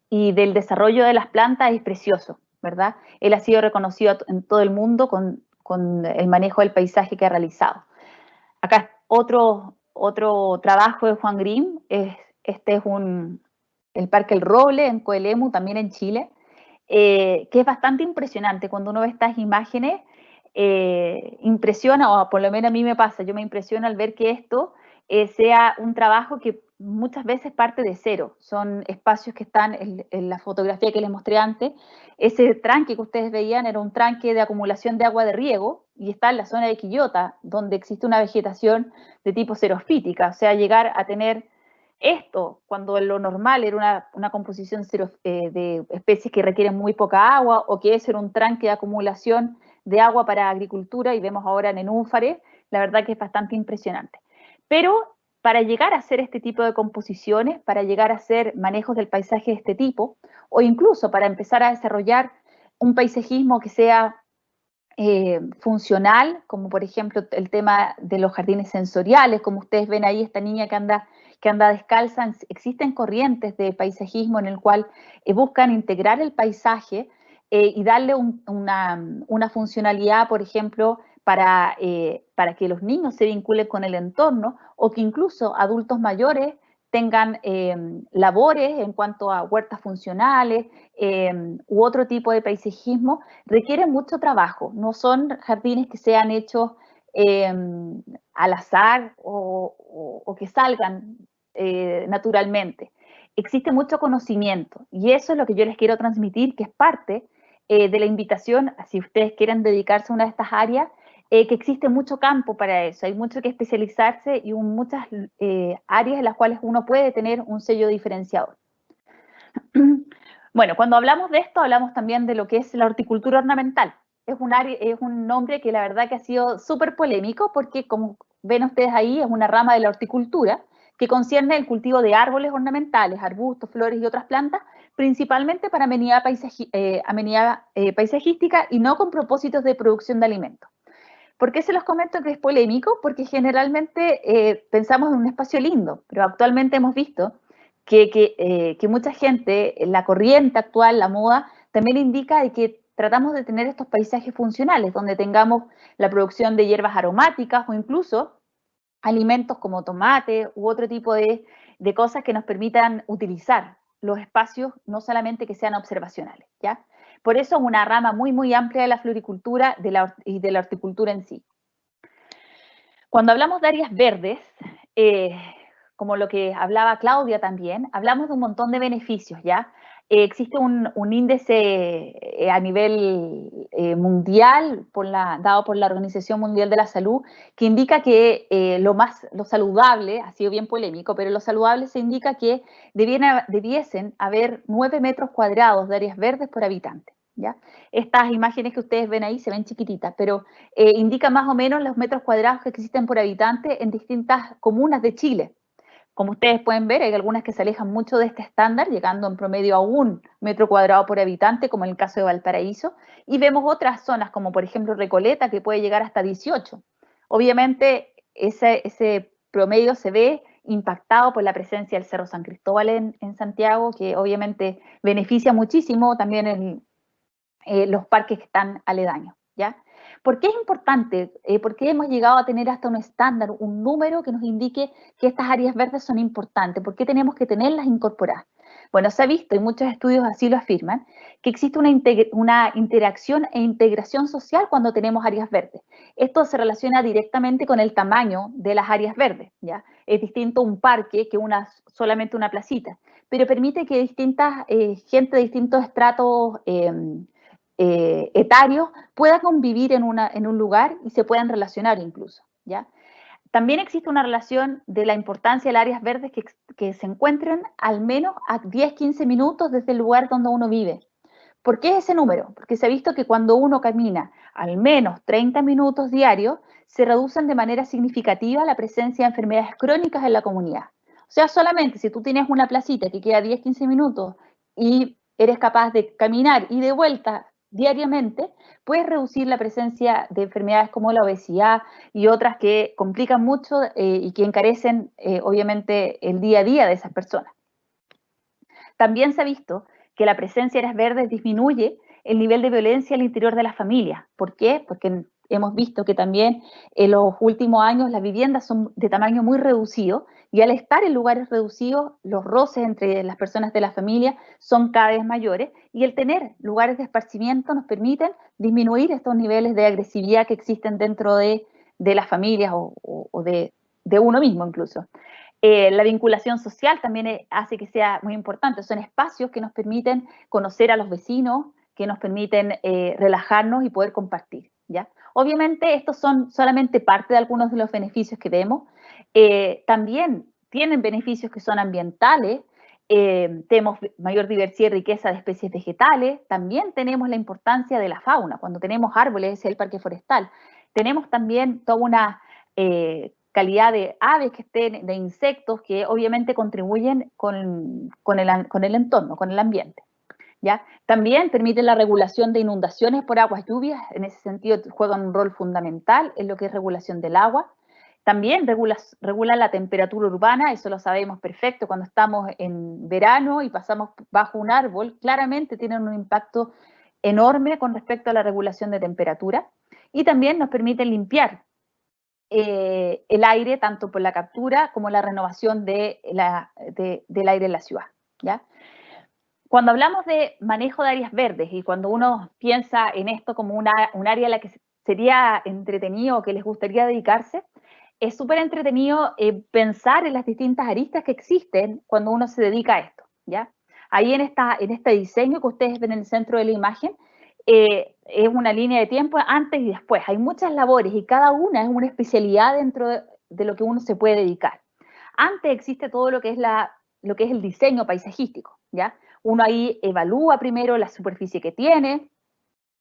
y del desarrollo de las plantas es precioso, ¿verdad? Él ha sido reconocido en todo el mundo con el manejo del paisaje que ha realizado. Acá otro trabajo de Juan Grimm, este es el Parque El Roble en Coelemu, también en Chile, que es bastante impresionante. Cuando uno ve estas imágenes, impresiona, o por lo menos a mí me pasa, yo me impresiono al ver que esto sea un trabajo que muchas veces parte de cero. Son espacios que están en la fotografía que les mostré antes. Ese tranque que ustedes veían era un tranque de acumulación de agua de riego y está en la zona de Quillota, donde existe una vegetación de tipo xerofítica. O sea, llegar a tener esto, cuando lo normal era una composición de especies que requieren muy poca agua, o que es un tranque de acumulación de agua para agricultura, y vemos ahora en Nenúfare, la verdad que es bastante impresionante. Pero para llegar a hacer este tipo de composiciones, para llegar a hacer manejos del paisaje de este tipo, o incluso para empezar a desarrollar un paisajismo que sea funcional, como por ejemplo el tema de los jardines sensoriales, como ustedes ven ahí, esta niña que anda descalza. Existen corrientes de paisajismo en el cual buscan integrar el paisaje y darle una funcionalidad, por ejemplo, para que los niños se vinculen con el entorno, o que incluso adultos mayores tengan labores en cuanto a huertas funcionales u otro tipo de paisajismo. Requieren mucho trabajo, no son jardines que sean hechos al azar o que salgan naturalmente. Existe mucho conocimiento, y eso es lo que yo les quiero transmitir, que es parte de la invitación, si ustedes quieren dedicarse a una de estas áreas, que existe mucho campo para eso, hay mucho que especializarse y muchas áreas en las cuales uno puede tener un sello diferenciador. Bueno, cuando hablamos de esto, hablamos también de lo que es la horticultura ornamental. Es un nombre que la verdad que ha sido súper polémico, porque como ven ustedes ahí, es una rama de la horticultura que concierne el cultivo de árboles ornamentales, arbustos, flores y otras plantas, principalmente para amenidad paisajística y no con propósitos de producción de alimentos. ¿Por qué se los comento que es polémico? Porque generalmente pensamos en un espacio lindo, pero actualmente hemos visto que mucha gente, la corriente actual, la moda, también indica de que tratamos de tener estos paisajes funcionales, donde tengamos la producción de hierbas aromáticas o incluso alimentos como tomate u otro tipo de cosas que nos permitan utilizar los espacios, no solamente que sean observacionales, ¿ya? Por eso es una rama muy amplia de la floricultura y de la horticultura en sí. Cuando hablamos de áreas verdes, como lo que hablaba Claudia también, hablamos de un montón de beneficios, ¿ya? Existe un índice a nivel mundial dado por la Organización Mundial de la Salud, que indica que lo saludable, ha sido bien polémico, pero lo saludable se indica que debiesen haber 9 metros cuadrados de áreas verdes por habitante, ¿ya? Estas imágenes que ustedes ven ahí se ven chiquititas, pero indica más o menos los metros cuadrados que existen por habitante en distintas comunas de Chile. Como ustedes pueden ver, hay algunas que se alejan mucho de este estándar, llegando en promedio a 1 metro cuadrado por habitante, como en el caso de Valparaíso, y vemos otras zonas, como por ejemplo Recoleta, que puede llegar hasta 18. Obviamente, ese promedio se ve impactado por la presencia del Cerro San Cristóbal en Santiago, que obviamente beneficia muchísimo también los parques que están aledaños, ¿ya? ¿Por qué es importante? ¿Por qué hemos llegado a tener hasta un estándar, un número que nos indique que estas áreas verdes son importantes? ¿Por qué tenemos que tenerlas incorporadas? Bueno, se ha visto, y muchos estudios así lo afirman, que existe una interacción e integración social cuando tenemos áreas verdes. Esto se relaciona directamente con el tamaño de las áreas verdes, ¿ya? Es distinto un parque que solamente una placita, pero permite que distintas gente de distintos estratos etarios pueda convivir en un lugar y se puedan relacionar incluso, ¿ya? También existe una relación de la importancia de las áreas verdes que se encuentren al menos a 10-15 minutos desde el lugar donde uno vive. ¿Por qué ese número? Porque se ha visto que cuando uno camina al menos 30 minutos diarios, se reducen de manera significativa la presencia de enfermedades crónicas en la comunidad. O sea, solamente si tú tienes una placita que queda 10-15 minutos y eres capaz de caminar y de vuelta diariamente, puedes reducir la presencia de enfermedades como la obesidad y otras que complican mucho y que encarecen obviamente el día a día de esas personas. También se ha visto que la presencia de áreas verdes disminuye el nivel de violencia al interior de las familias. ¿Por qué? Porque hemos visto que también en los últimos años las viviendas son de tamaño muy reducido y al estar en lugares reducidos, los roces entre las personas de la familia son cada vez mayores y el tener lugares de esparcimiento nos permiten disminuir estos niveles de agresividad que existen dentro de las familias o de uno mismo incluso. La vinculación social también hace que sea muy importante. Son espacios que nos permiten conocer a los vecinos, que nos permiten relajarnos y poder compartir, ¿ya? Obviamente, estos son solamente parte de algunos de los beneficios que vemos. También tienen beneficios que son ambientales. Tenemos mayor diversidad y riqueza de especies vegetales. También tenemos la importancia de la fauna. Cuando tenemos árboles, ese es el parque forestal. Tenemos también toda una calidad de aves que estén, de insectos que obviamente contribuyen con el entorno, con el ambiente, ¿ya? También permite la regulación de inundaciones por aguas lluvias, en ese sentido juegan un rol fundamental en lo que es regulación del agua. También regula la temperatura urbana, eso lo sabemos perfecto, cuando estamos en verano y pasamos bajo un árbol, claramente tienen un impacto enorme con respecto a la regulación de temperatura, y también nos permiten limpiar el aire, tanto por la captura como la renovación del aire en la ciudad, ¿ya? Cuando hablamos de manejo de áreas verdes y cuando uno piensa en esto como un área a la que sería entretenido o que les gustaría dedicarse, es súper entretenido pensar en las distintas aristas que existen cuando uno se dedica a esto, ¿ya? Ahí en este diseño que ustedes ven en el centro de la imagen, es una línea de tiempo antes y después. Hay muchas labores y cada una es una especialidad dentro de lo que uno se puede dedicar. Antes existe todo lo que es el diseño paisajístico, ¿ya? Uno ahí evalúa primero la superficie que tiene,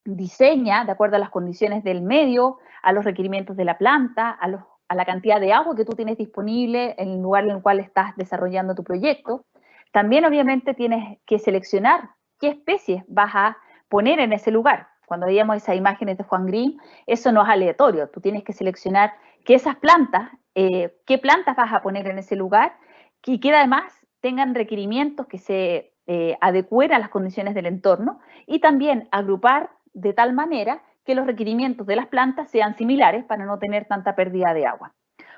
diseña de acuerdo a las condiciones del medio, a los requerimientos de la planta, a la cantidad de agua que tú tienes disponible en el lugar en el cual estás desarrollando tu proyecto. También obviamente tienes que seleccionar qué especies vas a poner en ese lugar. Cuando veíamos esas imágenes de Juan Grimm, eso no es aleatorio, tú tienes que seleccionar que esas plantas, qué plantas vas a poner en ese lugar y que además tengan requerimientos que se adecúen a las condiciones del entorno y también agrupar de tal manera que los requerimientos de las plantas sean similares para no tener tanta pérdida de agua.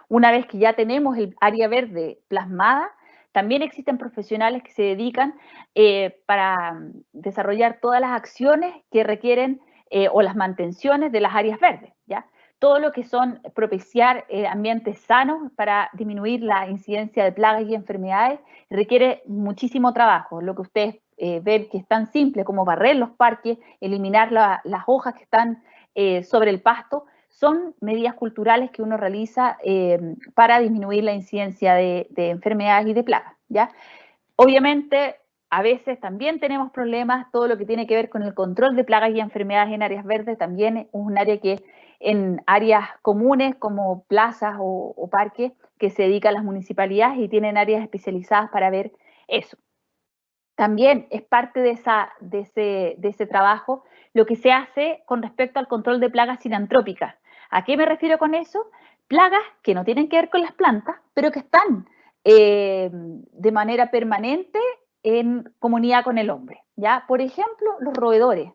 Una vez que ya tenemos el área verde plasmada, también existen profesionales que se dedican para desarrollar todas las acciones que requieren o las mantenciones de las áreas verdes, ¿ya? Todo lo que son propiciar ambientes sanos para disminuir la incidencia de plagas y enfermedades requiere muchísimo trabajo. Lo que ustedes ven que es tan simple como barrer los parques, eliminar las hojas que están sobre el pasto, son medidas culturales que uno realiza para disminuir la incidencia de enfermedades y de plagas, ¿ya? Obviamente, a veces también tenemos problemas, todo lo que tiene que ver con el control de plagas y enfermedades en áreas verdes también es un área que en áreas comunes como plazas o parques que se dedican a las municipalidades y tienen áreas especializadas para ver eso. También es parte de ese trabajo lo que se hace con respecto al control de plagas sinantrópicas. ¿A qué me refiero con eso? Plagas que no tienen que ver con las plantas, pero que están de manera permanente en comunidad con el hombre, ¿ya? Por ejemplo, los roedores.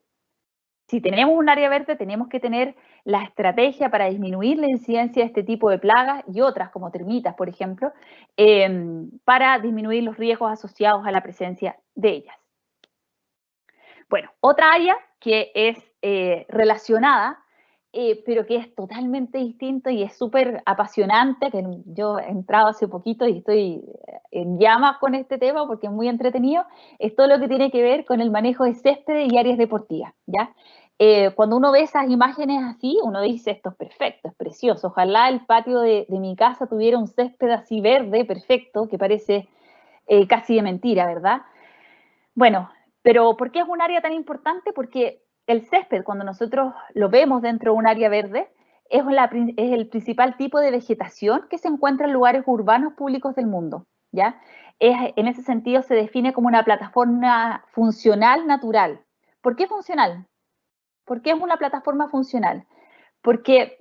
Si tenemos un área verde, tenemos que tener la estrategia para disminuir la incidencia de este tipo de plagas y otras, como termitas, por ejemplo, para disminuir los riesgos asociados a la presencia de ellas. Bueno, otra área que es relacionada, pero que es totalmente distinto y es súper apasionante, que yo he entrado hace poquito y estoy en llamas con este tema porque es muy entretenido, es todo lo que tiene que ver con el manejo de césped y áreas deportivas, ¿ya? Cuando uno ve esas imágenes así, uno dice, esto es perfecto, es precioso, ojalá el patio de mi casa tuviera un césped así verde, perfecto, que parece casi de mentira, ¿verdad? Bueno, pero ¿por qué es un área tan importante? Porque el césped, cuando nosotros lo vemos dentro de un área verde, es el principal tipo de vegetación que se encuentra en lugares urbanos públicos del mundo, ¿ya? En ese sentido se define como una plataforma funcional natural. ¿Por qué funcional? ¿Por qué es una plataforma funcional? Porque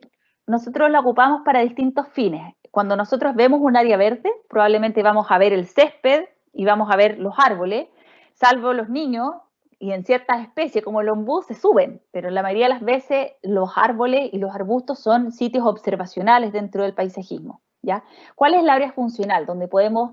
nosotros la ocupamos para distintos fines. Cuando nosotros vemos un área verde, probablemente vamos a ver el césped y vamos a ver los árboles, salvo los niños, y en ciertas especies como el ombú se suben, pero la mayoría de las veces los árboles y los arbustos son sitios observacionales dentro del paisajismo, ¿ya? ¿Cuál es la área funcional? Donde podemos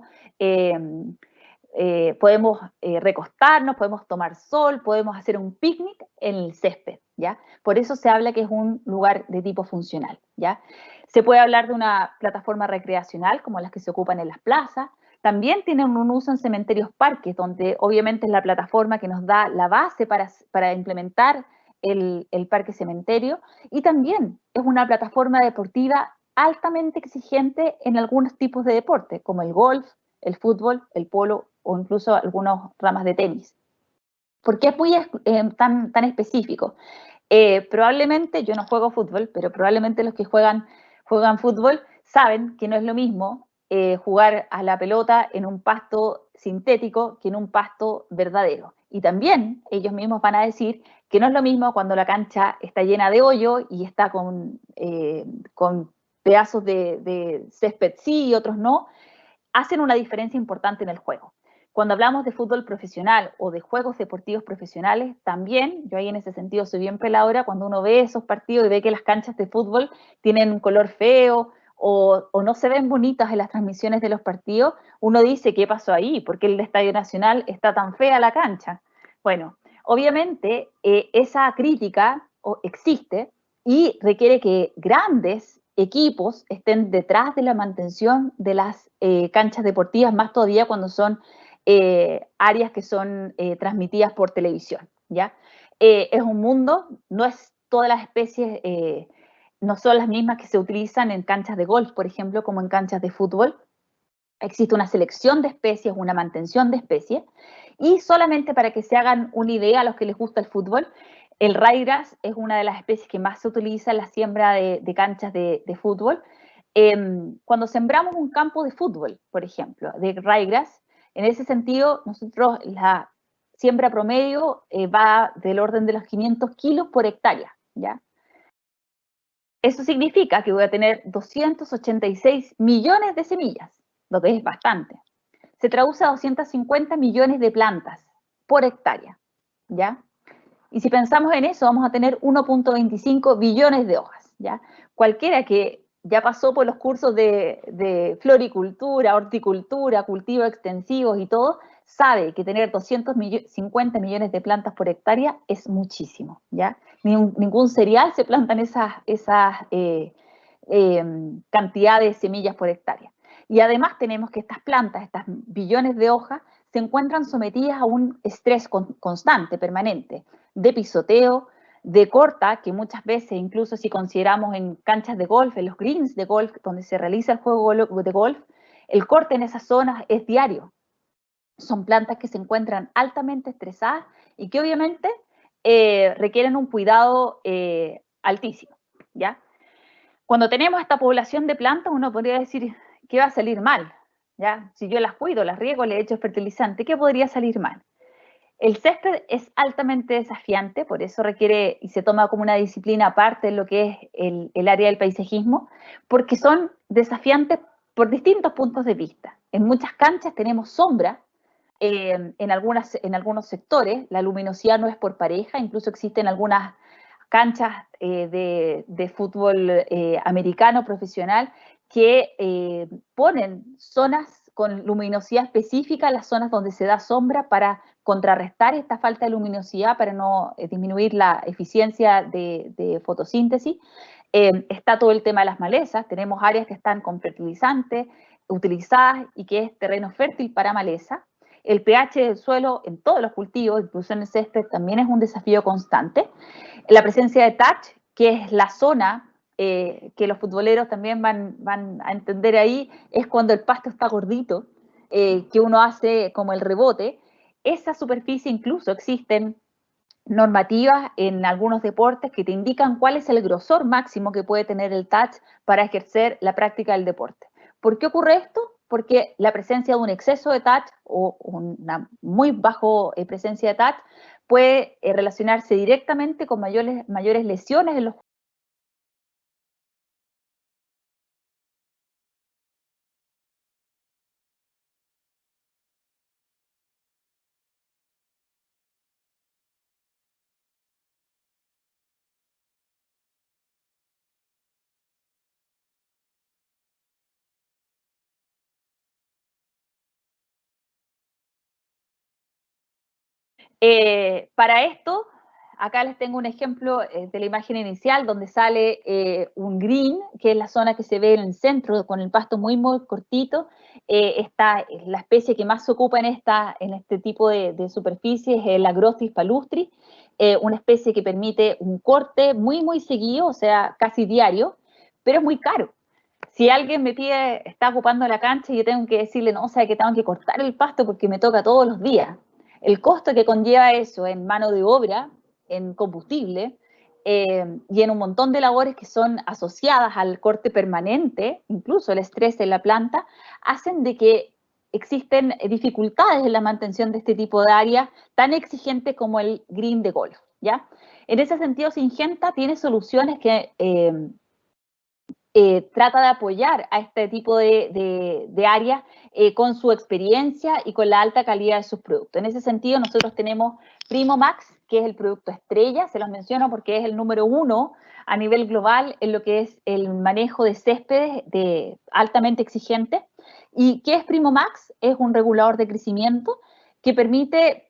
recostarnos, podemos tomar sol, podemos hacer un picnic en el césped, ¿ya? Por eso se habla que es un lugar de tipo funcional, ¿ya? Se puede hablar de una plataforma recreacional, como las que se ocupan en las plazas. También tienen un uso en cementerios parques, donde obviamente es la plataforma que nos da la base para implementar el parque cementerio. Y también es una plataforma deportiva altamente exigente en algunos tipos de deporte, como el golf, el fútbol, el polo o incluso algunas ramas de tenis. ¿Por qué es muy tan específico? Probablemente, yo no juego fútbol, pero probablemente los que juegan fútbol saben que no es lo mismo jugar a la pelota en un pasto sintético que en un pasto verdadero. Y también ellos mismos van a decir que no es lo mismo cuando la cancha está llena de hoyo y está con pedazos de césped sí y otros no, hacen una diferencia importante en el juego. Cuando hablamos de fútbol profesional o de juegos deportivos profesionales, también, yo ahí en ese sentido soy bien peladora, cuando uno ve esos partidos y ve que las canchas de fútbol tienen un color feo o no se ven bonitas en las transmisiones de los partidos, uno dice, ¿qué pasó ahí? ¿Por qué el Estadio Nacional está tan fea la cancha? Bueno, obviamente esa crítica existe y requiere que grandes equipos estén detrás de la mantención de las canchas deportivas, más todavía cuando son áreas que son transmitidas por televisión, ¿ya? Es un mundo, no es todas las especies, no son las mismas que se utilizan en canchas de golf, por ejemplo, como en canchas de fútbol. Existe una selección de especies, una mantención de especies, y solamente para que se hagan una idea a los que les gusta el fútbol, el ryegrass es una de las especies que más se utiliza en la siembra de canchas de fútbol. Cuando sembramos un campo de fútbol, por ejemplo, de ryegrass, en ese sentido, nosotros la siembra promedio va del orden de los 500 kilos por hectárea, ¿ya? Eso significa que voy a tener 286 millones de semillas, lo que es bastante. Se traduce a 250 millones de plantas por hectárea, ¿ya? Y si pensamos en eso, vamos a tener 1.25 billones de hojas, ¿ya? Cualquiera que ya pasó por los cursos de floricultura, horticultura, cultivos extensivos y todo, sabe que tener 250 millones de plantas por hectárea es muchísimo, ¿ya? Ningún cereal se plantan esas cantidad de semillas por hectárea. Y además tenemos que estas plantas, estas billones de hojas, se encuentran sometidas a un estrés constante, permanente, de pisoteo, de corta, que muchas veces, incluso si consideramos en canchas de golf, en los greens de golf, donde se realiza el juego de golf, el corte en esas zonas es diario. Son plantas que se encuentran altamente estresadas y que obviamente requieren un cuidado altísimo, ¿ya? Cuando tenemos esta población de plantas, uno podría decir, ¿qué va a salir mal? ¿Ya? Si yo las cuido, las riego, le echo fertilizante, ¿qué podría salir mal? El césped es altamente desafiante, por eso requiere y se toma como una disciplina aparte de lo que es el área del paisajismo, porque son desafiantes por distintos puntos de vista. En muchas canchas tenemos sombra, en algunos sectores la luminosidad no es por pareja, incluso existen algunas canchas de fútbol americano profesional que ponen zonas con luminosidad específica, las zonas donde se da sombra para contrarrestar esta falta de luminosidad, para no disminuir la eficiencia de fotosíntesis. Está todo el tema de las malezas, tenemos áreas que están con fertilizantes utilizadas y que es terreno fértil para maleza. El pH del suelo en todos los cultivos, incluso en el césped, también es un desafío constante. La presencia de touch, que es la zona que los futboleros también van a entender ahí, es cuando el pasto está gordito, que uno hace como el rebote. Esa superficie incluso existen normativas en algunos deportes que te indican cuál es el grosor máximo que puede tener el touch para ejercer la práctica del deporte. ¿Por qué ocurre esto? Porque la presencia de un exceso de touch o una muy baja presencia de touch puede relacionarse directamente con mayores lesiones en los para esto, acá les tengo un ejemplo de la imagen inicial donde sale un green, que es la zona que se ve en el centro con el pasto muy cortito. Esta es la especie que más se ocupa en este tipo de superficies, es el Agrostis palustris, una especie que permite un corte muy seguido, o sea, casi diario, pero es muy caro. Si alguien me pide, está ocupando la cancha y yo tengo que decirle, no, o sea, que tengo que cortar el pasto porque me toca todos los días. El costo que conlleva eso en mano de obra, en combustible y en un montón de labores que son asociadas al corte permanente, incluso el estrés en la planta, hacen de que existen dificultades en la mantención de este tipo de áreas tan exigentes como el green de golf, ¿ya? En ese sentido, Syngenta tiene soluciones que trata de apoyar a este tipo de áreas con su experiencia y con la alta calidad de sus productos. En ese sentido, nosotros tenemos Primo Max, que es el producto estrella, se los menciono porque es el número 1 a nivel global en lo que es el manejo de céspedes altamente exigente. ¿Y qué es Primo Max? Es un regulador de crecimiento que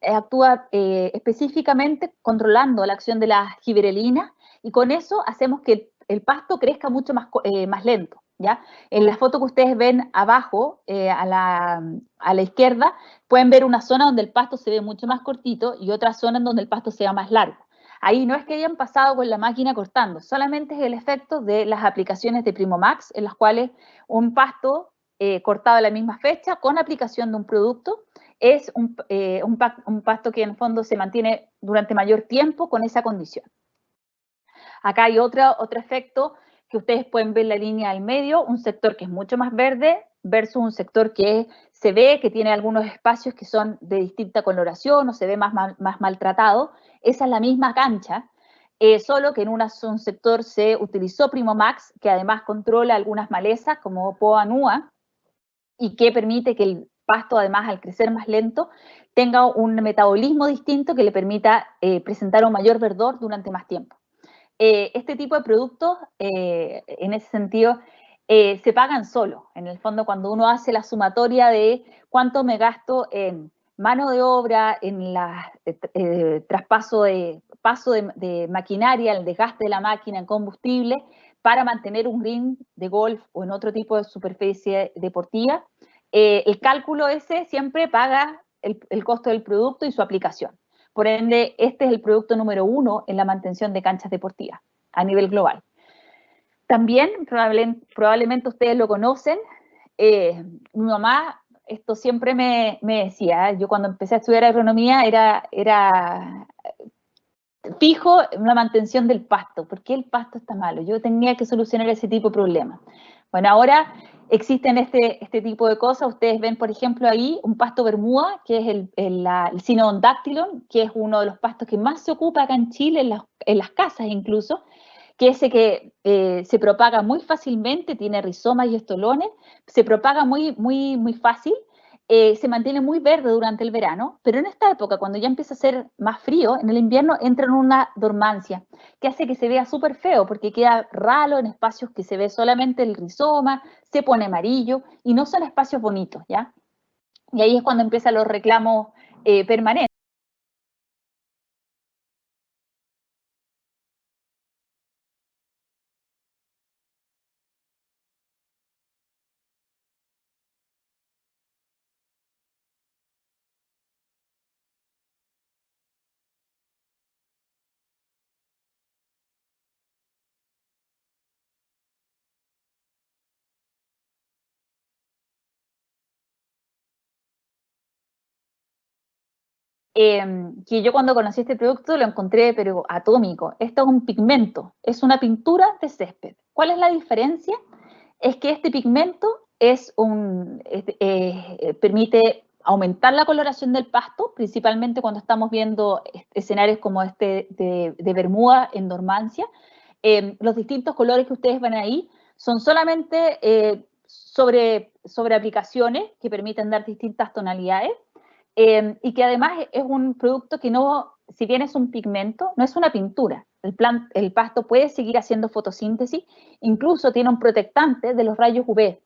actúa específicamente controlando la acción de la gibberelina, y con eso hacemos que el pasto crezca mucho más lento, ¿ya? En la foto que ustedes ven abajo, a la izquierda, pueden ver una zona donde el pasto se ve mucho más cortito y otra zona en donde el pasto se ve más largo. Ahí no es que hayan pasado con la máquina cortando, solamente es el efecto de las aplicaciones de Primo Max, en las cuales un pasto cortado a la misma fecha con aplicación de un producto es un pasto que en el fondo se mantiene durante mayor tiempo con esa condición. Acá hay otro efecto que ustedes pueden ver en la línea del medio, un sector que es mucho más verde versus un sector que se ve que tiene algunos espacios que son de distinta coloración o se ve más maltratado. Esa es la misma cancha, solo que en un sector se utilizó Primo Max, que además controla algunas malezas como Poa Nua y que permite que el pasto, además, al crecer más lento, tenga un metabolismo distinto que le permita presentar un mayor verdor durante más tiempo. Este tipo de productos, en ese sentido, se pagan solo. En el fondo, cuando uno hace la sumatoria de cuánto me gasto en mano de obra, en traspaso de maquinaria, el desgaste de la máquina en combustible, para mantener un green de golf o en otro tipo de superficie deportiva, el cálculo ese siempre paga el costo del producto y su aplicación. Por ende, este es el producto número 1 en la mantención de canchas deportivas a nivel global. También, probablemente ustedes lo conocen, mi mamá, esto siempre me decía, yo cuando empecé a estudiar agronomía era fijo la mantención del pasto. ¿Por qué el pasto está malo? Yo tenía que solucionar ese tipo de problemas. Bueno, ahora existen este tipo de cosas. Ustedes ven, por ejemplo, ahí un pasto bermuda, que es el Cynodactylon, que es uno de los pastos que más se ocupa acá en Chile, en las casas incluso, que ese que se propaga muy fácilmente, tiene rizomas y estolones, se propaga muy fácil se mantiene muy verde durante el verano, pero en esta época, cuando ya empieza a ser más frío, en el invierno entra en una dormancia, que hace que se vea súper feo, porque queda ralo en espacios que se ve solamente el rizoma, se pone amarillo, y no son espacios bonitos, ¿ya? Y ahí es cuando empiezan los reclamos permanentes. Que yo cuando conocí este producto lo encontré pero atómico. Esto es un pigmento, es una pintura de césped. ¿Cuál es la diferencia? Es que este pigmento permite aumentar la coloración del pasto, principalmente cuando estamos viendo escenarios como este de Bermuda en dormancia. Los distintos colores que ustedes ven ahí son solamente sobre aplicaciones que permiten dar distintas tonalidades. Y que además es un producto que no, si bien es un pigmento, no es una pintura. El pasto puede seguir haciendo fotosíntesis, incluso tiene un protectante de los rayos UV,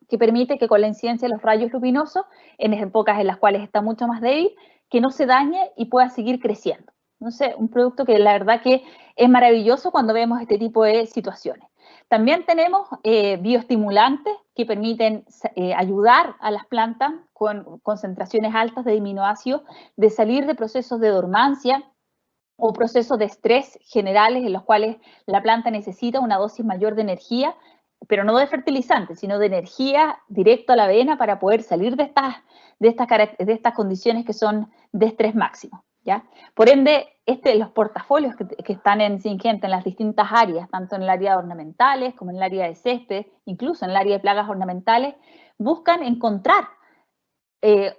que permite que con la incidencia de los rayos luminosos, en épocas en las cuales está mucho más débil, que no se dañe y pueda seguir creciendo. Entonces, un producto que la verdad que es maravilloso cuando vemos este tipo de situaciones. También tenemos bioestimulantes que permiten ayudar a las plantas con concentraciones altas de aminoácidos de salir de procesos de dormancia o procesos de estrés generales en los cuales la planta necesita una dosis mayor de energía, pero no de fertilizante, sino de energía directo a la avena para poder salir de estas condiciones que son de estrés máximo, ¿ya? Por ende, los portafolios que están en Syngenta en las distintas áreas, tanto en el área de ornamentales como en el área de césped, incluso en el área de plagas ornamentales, buscan encontrar,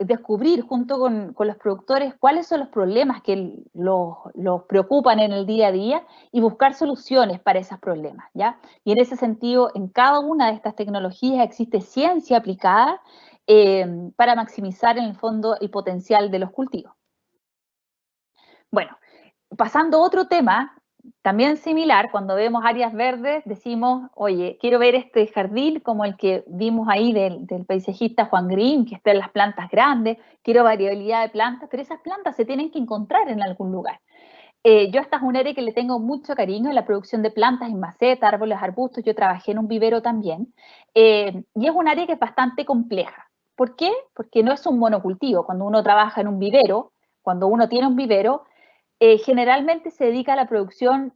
descubrir junto con los productores cuáles son los problemas que los preocupan en el día a día y buscar soluciones para esos problemas, ¿ya? Y en ese sentido, en cada una de estas tecnologías existe ciencia aplicada para maximizar en el fondo el potencial de los cultivos. Bueno, pasando a otro tema, también similar, cuando vemos áreas verdes, decimos, oye, quiero ver este jardín como el que vimos ahí del paisajista Juan Green, que está en las plantas grandes, quiero variabilidad de plantas, pero esas plantas se tienen que encontrar en algún lugar. Yo esta es un área que le tengo mucho cariño en la producción de plantas en maceta, árboles, arbustos, yo trabajé en un vivero también, y es un área que es bastante compleja. ¿Por qué? Porque no es un monocultivo. Cuando uno trabaja en un vivero, cuando uno tiene un vivero, generalmente se dedica a la producción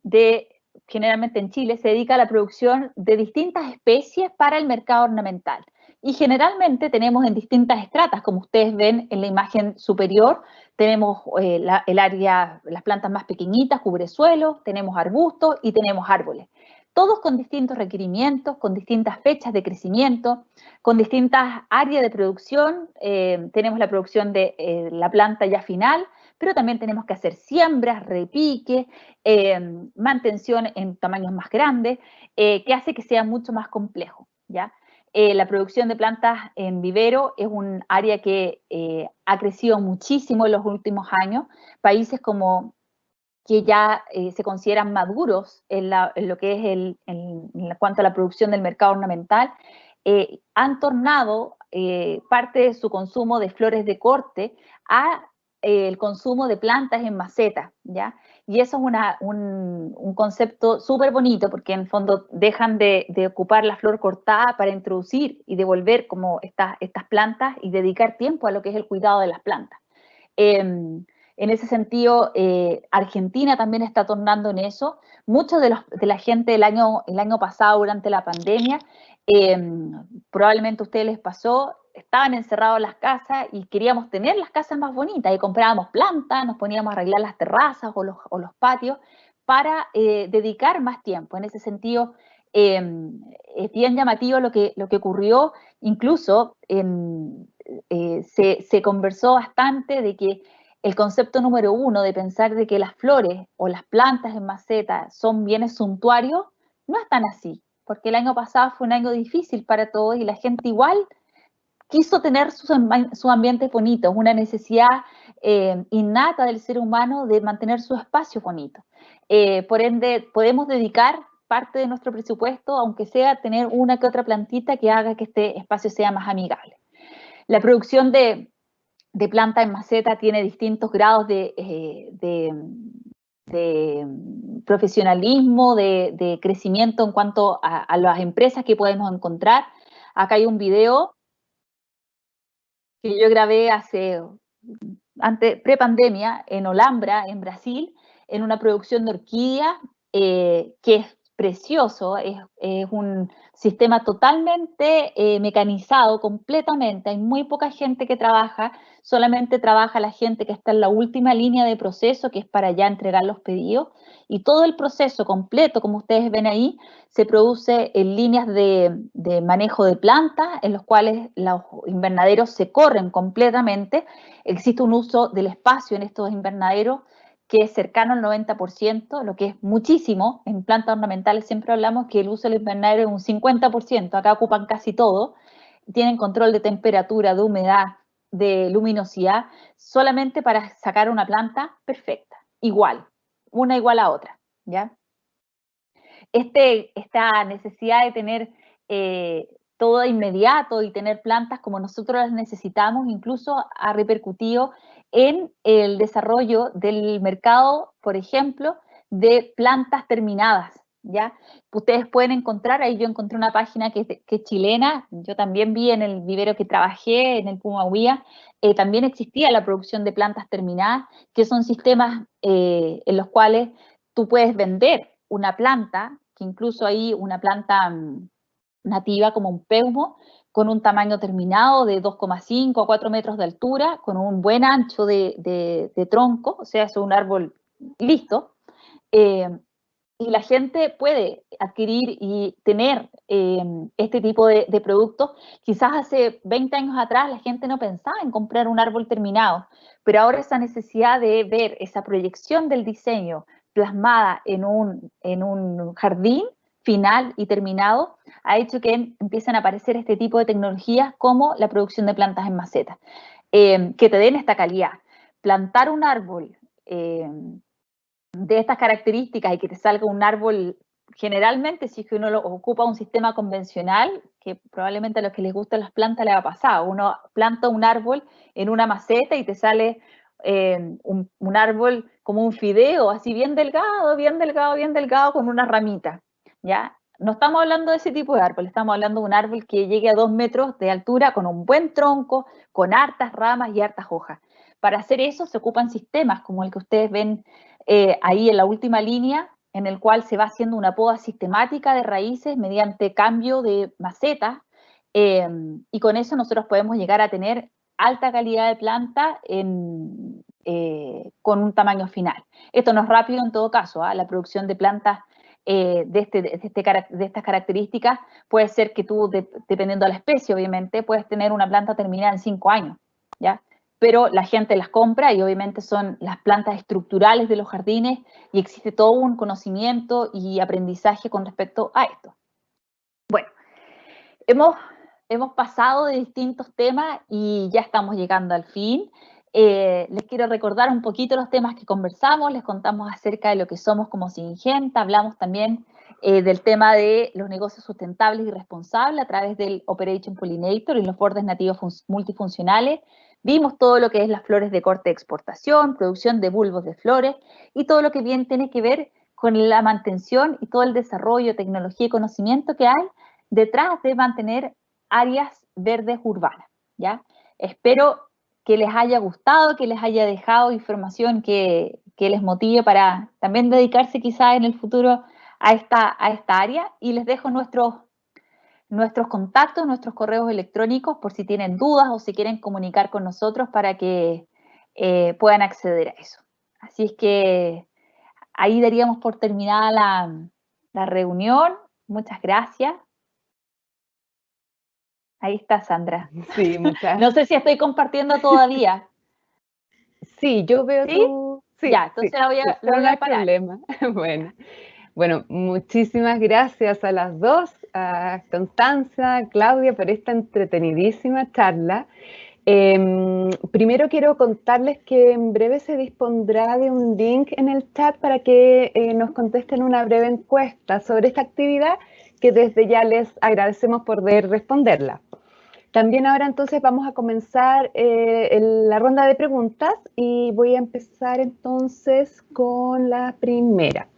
generalmente en Chile, se dedica a la producción de distintas especies para el mercado ornamental. Y generalmente tenemos en distintas estratas, como ustedes ven en la imagen superior, tenemos el área, las plantas más pequeñitas, cubresuelos, tenemos arbustos y tenemos árboles. Todos con distintos requerimientos, con distintas fechas de crecimiento, con distintas áreas de producción. Tenemos la producción de la planta ya final, pero también tenemos que hacer siembras, repique, mantención en tamaños más grandes, que hace que sea mucho más complejo, ¿ya? La producción de plantas en vivero es un área que ha crecido muchísimo en los últimos años. Países como que ya se consideran maduros en lo que es en cuanto a la producción del mercado ornamental, han tornado parte de su consumo de flores de corte a el consumo de plantas en maceta, ¿ya? Y eso es un concepto súper bonito porque en el fondo dejan de ocupar la flor cortada para introducir y devolver como estas plantas y dedicar tiempo a lo que es el cuidado de las plantas. En ese sentido, Argentina también está tornando en eso. Muchos de la gente el año pasado, durante la pandemia, probablemente a ustedes les pasó, estaban encerrados en las casas y queríamos tener las casas más bonitas y comprábamos plantas, nos poníamos a arreglar las terrazas o los patios para dedicar más tiempo. En ese sentido, es bien llamativo lo que ocurrió, incluso se conversó bastante de que el concepto número uno de pensar de que las flores o las plantas en maceta son bienes suntuarios, no es tan así, porque el año pasado fue un año difícil para todos y la gente igual quiso tener sus ambientes bonitos, una necesidad innata del ser humano de mantener su espacio bonito. Por ende, podemos dedicar parte de nuestro presupuesto, aunque sea tener una que otra plantita que haga que este espacio sea más amigable. La producción de planta en maceta tiene distintos grados de profesionalismo, de crecimiento en cuanto a las empresas que podemos encontrar. Acá hay un video que yo grabé pre-pandemia en Olambra, en Brasil, en una producción de orquídea que es precioso, es un sistema totalmente mecanizado, completamente. Hay muy poca gente que trabaja, solamente trabaja la gente que está en la última línea de proceso, que es para ya entregar los pedidos, y todo el proceso completo, como ustedes ven ahí, se produce en líneas de manejo de plantas, en los cuales los invernaderos se corren completamente. Existe un uso del espacio en estos invernaderos que es cercano al 90%, lo que es muchísimo. En plantas ornamentales siempre hablamos que el uso del invernadero es un 50%, acá ocupan casi todo. Tienen control de temperatura, de humedad, de luminosidad, solamente para sacar una planta perfecta, igual, una igual a otra, ¿ya? Esta necesidad de tener todo de inmediato y tener plantas como nosotros las necesitamos, incluso ha repercutido en el desarrollo del mercado, por ejemplo, de plantas terminadas, ¿ya? Ustedes pueden encontrar, ahí yo encontré una página que es chilena, yo también vi en el vivero que trabajé, en el Pumahuía, también existía la producción de plantas terminadas, que son sistemas en los cuales tú puedes vender una planta, que incluso hay una planta nativa como un peumo, con un tamaño terminado de 2,5 a 4 metros de altura, con un buen ancho de tronco, o sea, es un árbol listo, y la gente puede adquirir y tener este tipo de productos. Quizás hace 20 años atrás la gente no pensaba en comprar un árbol terminado, pero ahora esa necesidad de ver esa proyección del diseño plasmada en un jardín final y terminado ha hecho que empiecen a aparecer este tipo de tecnologías como la producción de plantas en maceta, que te den esta calidad. Plantar un árbol de estas características y que te salga un árbol, generalmente si es que uno ocupa un sistema convencional, que probablemente a los que les gustan las plantas les ha pasado, uno planta un árbol en una maceta y te sale un árbol como un fideo, así bien delgado, bien delgado, bien delgado, con una ramita, ¿ya? No estamos hablando de ese tipo de árbol, estamos hablando de un árbol que llegue a 2 metros de altura, con un buen tronco, con hartas ramas y hartas hojas. Para hacer eso se ocupan sistemas como el que ustedes ven ahí en la última línea, en el cual se va haciendo una poda sistemática de raíces mediante cambio de macetas, y con eso nosotros podemos llegar a tener alta calidad de planta con un tamaño final. Esto no es rápido en todo caso, la producción de plantas de estas características puede ser que tú, dependiendo de la especie obviamente, puedes tener una planta terminada en 5 años, ¿ya? Pero la gente las compra y obviamente son las plantas estructurales de los jardines y existe todo un conocimiento y aprendizaje con respecto a esto. Bueno, hemos pasado de distintos temas y ya estamos llegando al fin. Les quiero recordar un poquito los temas que conversamos, les contamos acerca de lo que somos como Syngenta, hablamos también del tema de los negocios sustentables y responsables a través del Operation Pollinator y los bordes nativos multifuncionales. Vimos todo lo que es las flores de corte de exportación, producción de bulbos de flores y todo lo que bien tiene que ver con la mantención y todo el desarrollo, tecnología y conocimiento que hay detrás de mantener áreas verdes urbanas, ¿ya? Espero que les haya gustado, que les haya dejado información que les motive para también dedicarse quizás en el futuro a esta área, y les dejo nuestros contactos, nuestros correos electrónicos por si tienen dudas o si quieren comunicar con nosotros para que puedan acceder a eso. Así es que ahí daríamos por terminada la reunión. Muchas gracias. Ahí está Sandra. Sí, muchas. No sé si estoy compartiendo todavía. Sí, yo veo ¿Sí? tu... Sí, ya, entonces sí, la voy no a hay parar. problema. Bueno, muchísimas gracias a las dos. a Constanza, Claudia, por esta entretenidísima charla. Primero quiero contarles que en breve se dispondrá de un link en el chat para que nos contesten una breve encuesta sobre esta actividad, que desde ya les agradecemos por poder responderla. También ahora entonces vamos a comenzar la ronda de preguntas y voy a empezar entonces con la primera.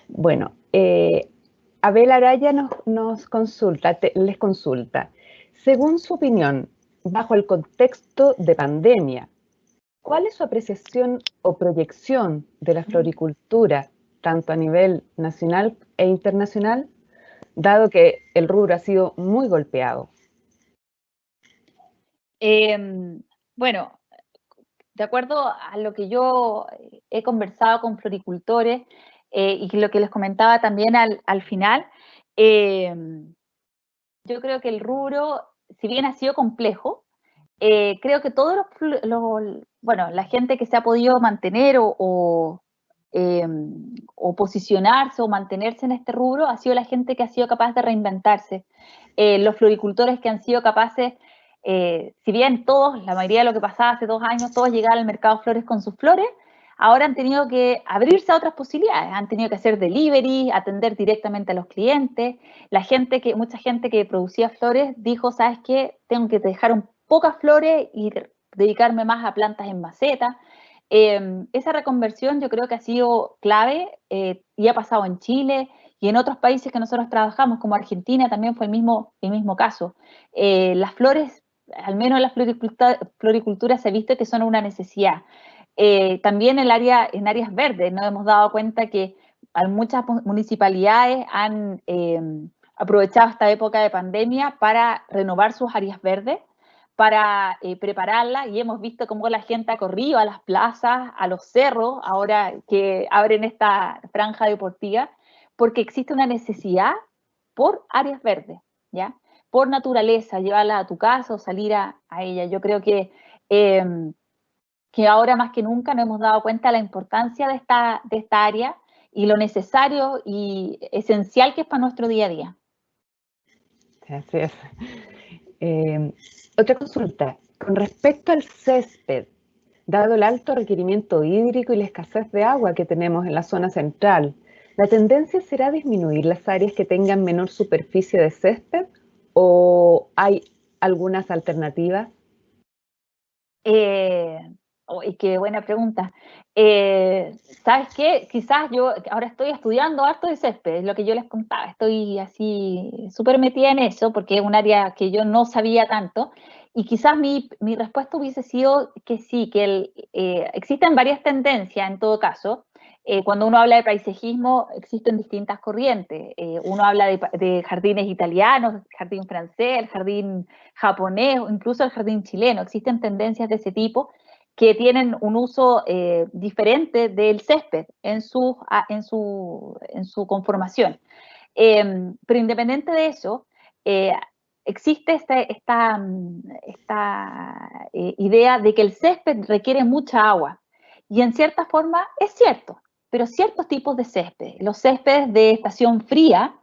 Bueno, Abel Araya nos consulta, les consulta. Según su opinión, bajo el contexto de pandemia, ¿cuál es su apreciación o proyección de la floricultura, tanto a nivel nacional e internacional, dado que el rubro ha sido muy golpeado? Bueno, de acuerdo a lo que yo he conversado con floricultores y lo que les comentaba también al final, yo creo que el rubro, si bien ha sido complejo, creo que todos bueno, la gente que se ha podido mantener o posicionarse o mantenerse en este rubro ha sido la gente que ha sido capaz de reinventarse. Los floricultores que han sido capaces, si bien todos, la mayoría de lo que pasaba hace 2 años, todos llegaban al mercado de flores con sus flores, ahora han tenido que abrirse a otras posibilidades, han tenido que hacer delivery, atender directamente a los clientes. Mucha gente que producía flores dijo, ¿sabes qué? Tengo que dejar pocas flores y dedicarme más a plantas en maceta. Esa reconversión yo creo que ha sido clave y ha pasado en Chile y en otros países que nosotros trabajamos, como Argentina también fue el mismo caso. Las flores, al menos en la floricultura se ha visto que son una necesidad. También en áreas verdes nos hemos dado cuenta que muchas municipalidades han aprovechado esta época de pandemia para renovar sus áreas verdes, para prepararla, y hemos visto cómo la gente ha corrido a las plazas, a los cerros, ahora que abren esta franja deportiva, porque existe una necesidad por áreas verdes, ¿ya? Por naturaleza, llevarla a tu casa o salir a ella. Yo creo que ahora más que nunca nos hemos dado cuenta de la importancia de esta área y lo necesario y esencial que es para nuestro día a día. Así es. Otra consulta. Con respecto al césped, dado el alto requerimiento hídrico y la escasez de agua que tenemos en la zona central, ¿la tendencia será disminuir las áreas que tengan menor superficie de césped o hay algunas alternativas? Qué buena pregunta. ¿Sabes qué? Quizás yo ahora estoy estudiando harto de césped, es lo que yo les contaba. Estoy así súper metida en eso porque es un área que yo no sabía tanto. Y quizás mi respuesta hubiese sido que sí, que existen varias tendencias en todo caso. Cuando uno habla de paisajismo, existen distintas corrientes. Uno habla de jardines italianos, el jardín francés, el jardín japonés, o incluso el jardín chileno. Existen tendencias de ese tipo que tienen un uso diferente del césped en su conformación. Pero independiente de eso, existe esta idea de que el césped requiere mucha agua. Y en cierta forma es cierto, pero ciertos tipos de césped, los céspedes de estación fría,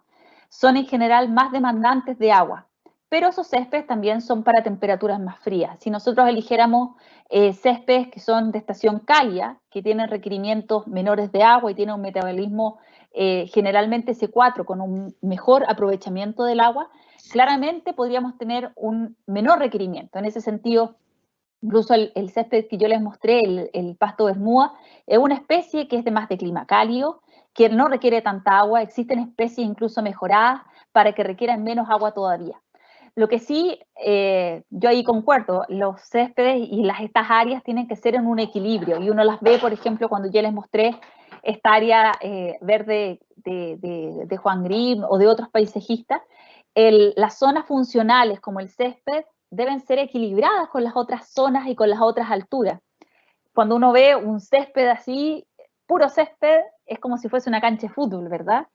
son en general más demandantes de agua. Pero esos céspedes también son para temperaturas más frías. Si nosotros eligiéramos céspedes que son de estación cálida, que tienen requerimientos menores de agua y tienen un metabolismo generalmente C4 con un mejor aprovechamiento del agua, claramente podríamos tener un menor requerimiento. En ese sentido, incluso el césped que yo les mostré, el pasto bermuda, es una especie que es de más de clima cálido, que no requiere tanta agua. Existen especies incluso mejoradas para que requieran menos agua todavía. Lo que sí, yo ahí concuerdo, los céspedes y estas áreas tienen que ser en un equilibrio, y uno las ve, por ejemplo, cuando yo les mostré esta área verde de Juan Grimm o de otros paisajistas, las zonas funcionales como el césped deben ser equilibradas con las otras zonas y con las otras alturas. Cuando uno ve un césped así, puro césped, es como si fuese una cancha de fútbol, ¿verdad?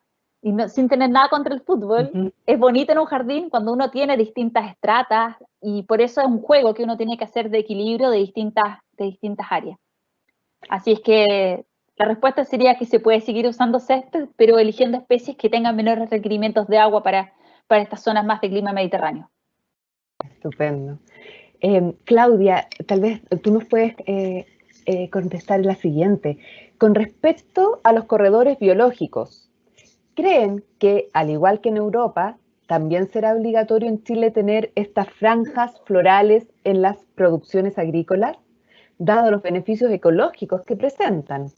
Y sin tener nada contra el fútbol, es bonito en un jardín cuando uno tiene distintas estratas, y por eso es un juego que uno tiene que hacer de equilibrio de distintas áreas. Así es que la respuesta sería que se puede seguir usando césped, pero eligiendo especies que tengan menores requerimientos de agua para para estas zonas más de clima mediterráneo. Estupendo. Claudia, tal vez tú nos puedes contestar la siguiente. Con respecto a los corredores biológicos, ¿creen que, al igual que en Europa, también será obligatorio en Chile tener estas franjas florales en las producciones agrícolas, dados los beneficios ecológicos que presentan?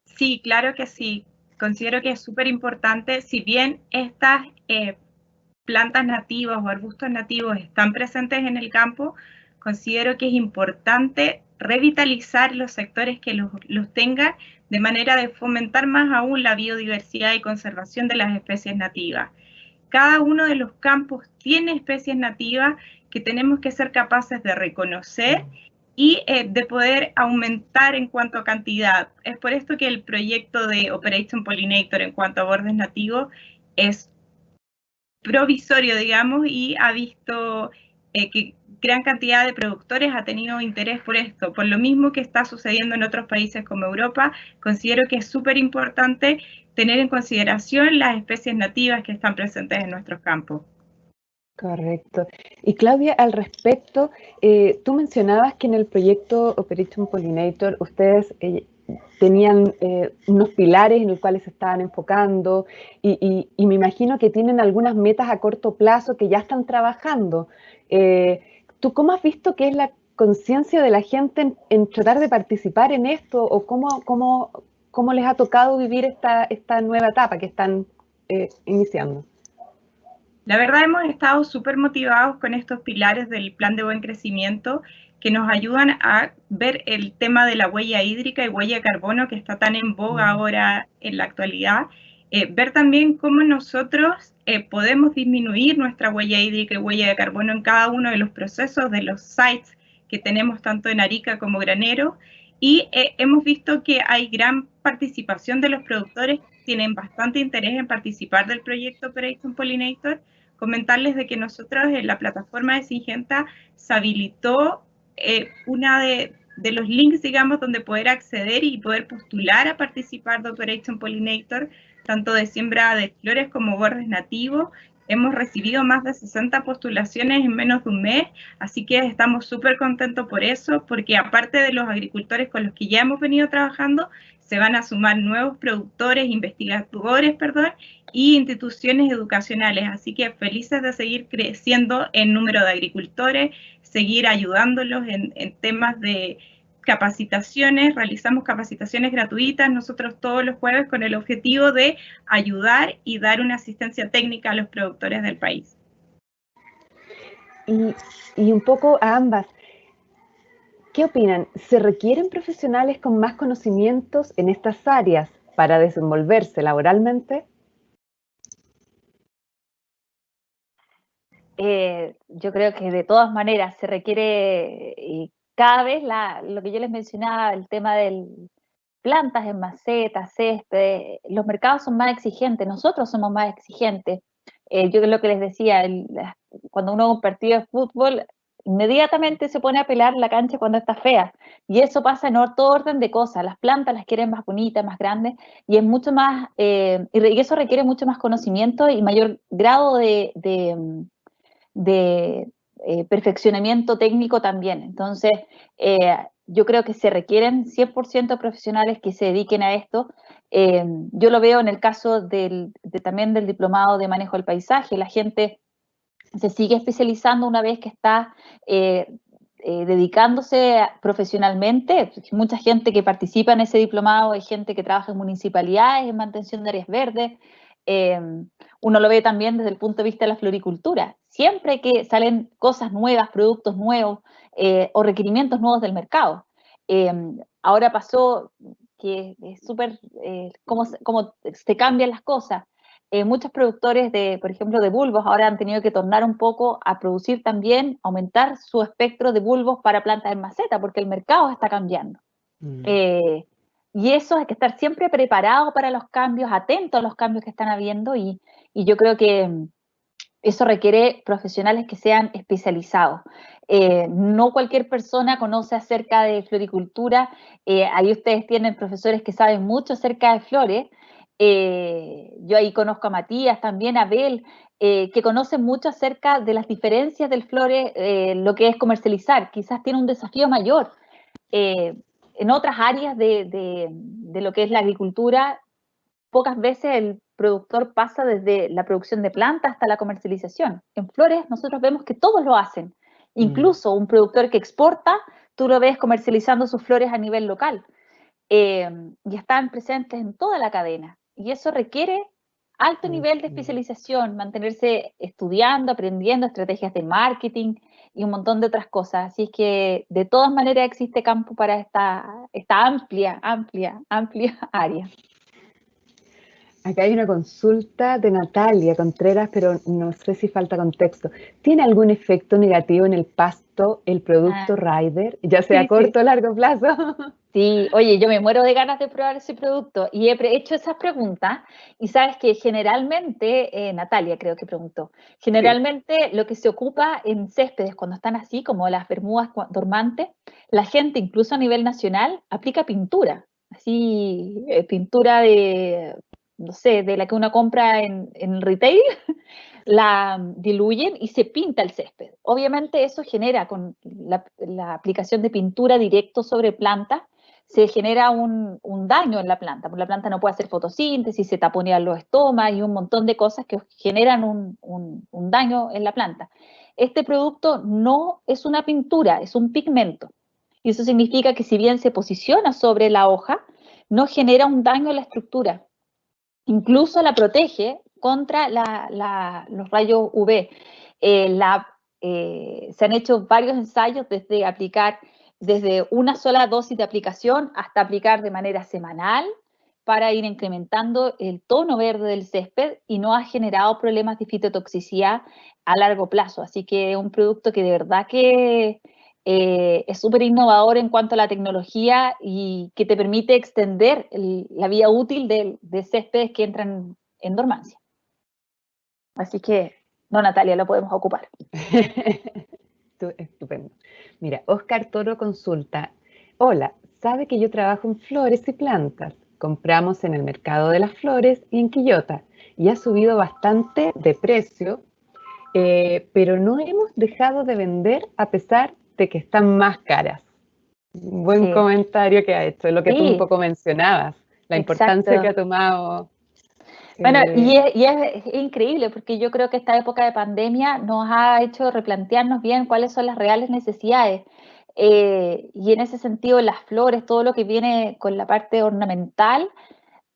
Sí, claro que sí. Considero que es súper importante, si bien estas plantas nativas o arbustos nativos están presentes en el campo, considero que es importante revitalizar los sectores que los tengan de manera de fomentar más aún la biodiversidad y conservación de las especies nativas. Cada uno de los campos tiene especies nativas que tenemos que ser capaces de reconocer y de poder aumentar en cuanto a cantidad. Es por esto que el proyecto de Operation Pollinator en cuanto a bordes nativos es provisorio, digamos, y ha visto que gran cantidad de productores ha tenido interés por esto. Por lo mismo que está sucediendo en otros países como Europa, considero que es súper importante tener en consideración las especies nativas que están presentes en nuestros campos. Correcto. Y Claudia, al respecto, tú mencionabas que en el proyecto Operation Pollinator ustedes tenían unos pilares en los cuales se estaban enfocando y me imagino que tienen algunas metas a corto plazo que ya están trabajando. ¿Tú cómo has visto que es la conciencia de la gente en tratar de participar en esto o cómo les ha tocado vivir esta nueva etapa que están iniciando? La verdad hemos estado súper motivados con estos pilares del plan de buen crecimiento que nos ayudan a ver el tema de la huella hídrica y huella de carbono que está tan en boga ahora en la actualidad. Ver también cómo nosotros podemos disminuir nuestra huella hídrica y huella de carbono en cada uno de los procesos de los sites que tenemos tanto en Arica como Granero. Y hemos visto que hay gran participación de los productores, tienen bastante interés en participar del proyecto Operation Pollinator. Comentarles de que nosotros en la plataforma de Syngenta se habilitó una de los links, digamos, donde poder acceder y poder postular a participar de Operation Pollinator, tanto de siembra de flores como bordes nativos. Hemos recibido más de 60 postulaciones en menos de un mes, así que estamos súper contentos por eso, porque aparte de los agricultores con los que ya hemos venido trabajando, se van a sumar nuevos productores, investigadores, y instituciones educacionales. Así que felices de seguir creciendo en número de agricultores, seguir ayudándolos en temas de capacitaciones. Realizamos capacitaciones gratuitas nosotros todos los jueves con el objetivo de ayudar y dar una asistencia técnica a los productores del país. Y un poco a ambas, ¿qué opinan? ¿Se requieren profesionales con más conocimientos en estas áreas para desenvolverse laboralmente? Yo creo que de todas maneras se requiere, y cada vez lo que yo les mencionaba, el tema de plantas en macetas, césped, los mercados son más exigentes, nosotros somos más exigentes. Yo lo que les decía, cuando uno ve un partido de fútbol, inmediatamente se pone a pelar la cancha cuando está fea, y eso pasa en todo orden de cosas. Las plantas las quieren más bonitas, más grandes, y es mucho más, y eso requiere mucho más conocimiento y mayor grado de perfeccionamiento técnico también. Entonces, yo creo que se requieren 100% profesionales que se dediquen a esto. Yo lo veo en el caso también del diplomado de manejo del paisaje. La gente se sigue especializando una vez que está dedicándose profesionalmente. Mucha gente que participa en ese diplomado, hay gente que trabaja en municipalidades, en mantención de áreas verdes. Uno lo ve también desde el punto de vista de la floricultura. Siempre que salen cosas nuevas, productos nuevos o requerimientos nuevos del mercado. Ahora pasó que es súper cómo se cambian las cosas. Muchos productores por ejemplo, de bulbos ahora han tenido que tornar un poco a producir también, aumentar su espectro de bulbos para plantas en maceta, porque el mercado está cambiando. Y eso hay que estar siempre preparado para los cambios, atento a los cambios que están habiendo, y yo creo que eso requiere profesionales que sean especializados. No cualquier persona conoce acerca de floricultura. Ahí ustedes tienen profesores que saben mucho acerca de flores, Yo ahí conozco a Matías, también a Abel, que conocen mucho acerca de las diferencias del flores, lo que es comercializar. Quizás tiene un desafío mayor. En otras áreas de lo que es la agricultura, pocas veces el productor pasa desde la producción de plantas hasta la comercialización. En flores nosotros vemos que todos lo hacen. Incluso un productor que exporta, tú lo ves comercializando sus flores a nivel local. Y están presentes en toda la cadena. Y eso requiere alto nivel de especialización, mantenerse estudiando, aprendiendo estrategias de marketing y un montón de otras cosas. Así es que de todas maneras existe campo para esta amplia área. Acá hay una consulta de Natalia Contreras, pero no sé si falta contexto. ¿Tiene algún efecto negativo en el pasto el producto Rider, ya sea a corto o largo plazo? Sí, oye, yo me muero de ganas de probar ese producto y he hecho esas preguntas y sabes que generalmente, Natalia creo que preguntó, generalmente lo que se ocupa en céspedes cuando están así, como las bermudas dormantes, la gente incluso a nivel nacional aplica pintura, así pintura de, no sé, de la que uno compra en el retail, la diluyen y se pinta el césped. Obviamente eso genera con la aplicación de pintura directo sobre plantas, se genera un daño en la planta, porque la planta no puede hacer fotosíntesis, se taponean los estomas y un montón de cosas que generan un daño en la planta. Este producto no es una pintura, es un pigmento. Y eso significa que si bien se posiciona sobre la hoja, no genera un daño en la estructura. Incluso la protege contra los rayos UV. Se han hecho varios ensayos desde aplicar desde una sola dosis de aplicación hasta aplicar de manera semanal para ir incrementando el tono verde del césped y no ha generado problemas de fitotoxicidad a largo plazo. Así que es un producto que de verdad que es súper innovador en cuanto a la tecnología y que te permite extender la vida útil de céspedes que entran en dormancia. Así que, no, Natalia, lo podemos ocupar. Estupendo. Mira, Oscar Toro consulta. Hola, sabe que yo trabajo en flores y plantas. Compramos en el mercado de las flores y en Quillota. Y ha subido bastante de precio, pero no hemos dejado de vender a pesar de que están más caras. Buen comentario que ha hecho, lo que tú un poco mencionabas, la importancia que ha tomado. Bueno, y es increíble porque yo creo que esta época de pandemia nos ha hecho replantearnos bien cuáles son las reales necesidades. Y en ese sentido, las flores, todo lo que viene con la parte ornamental,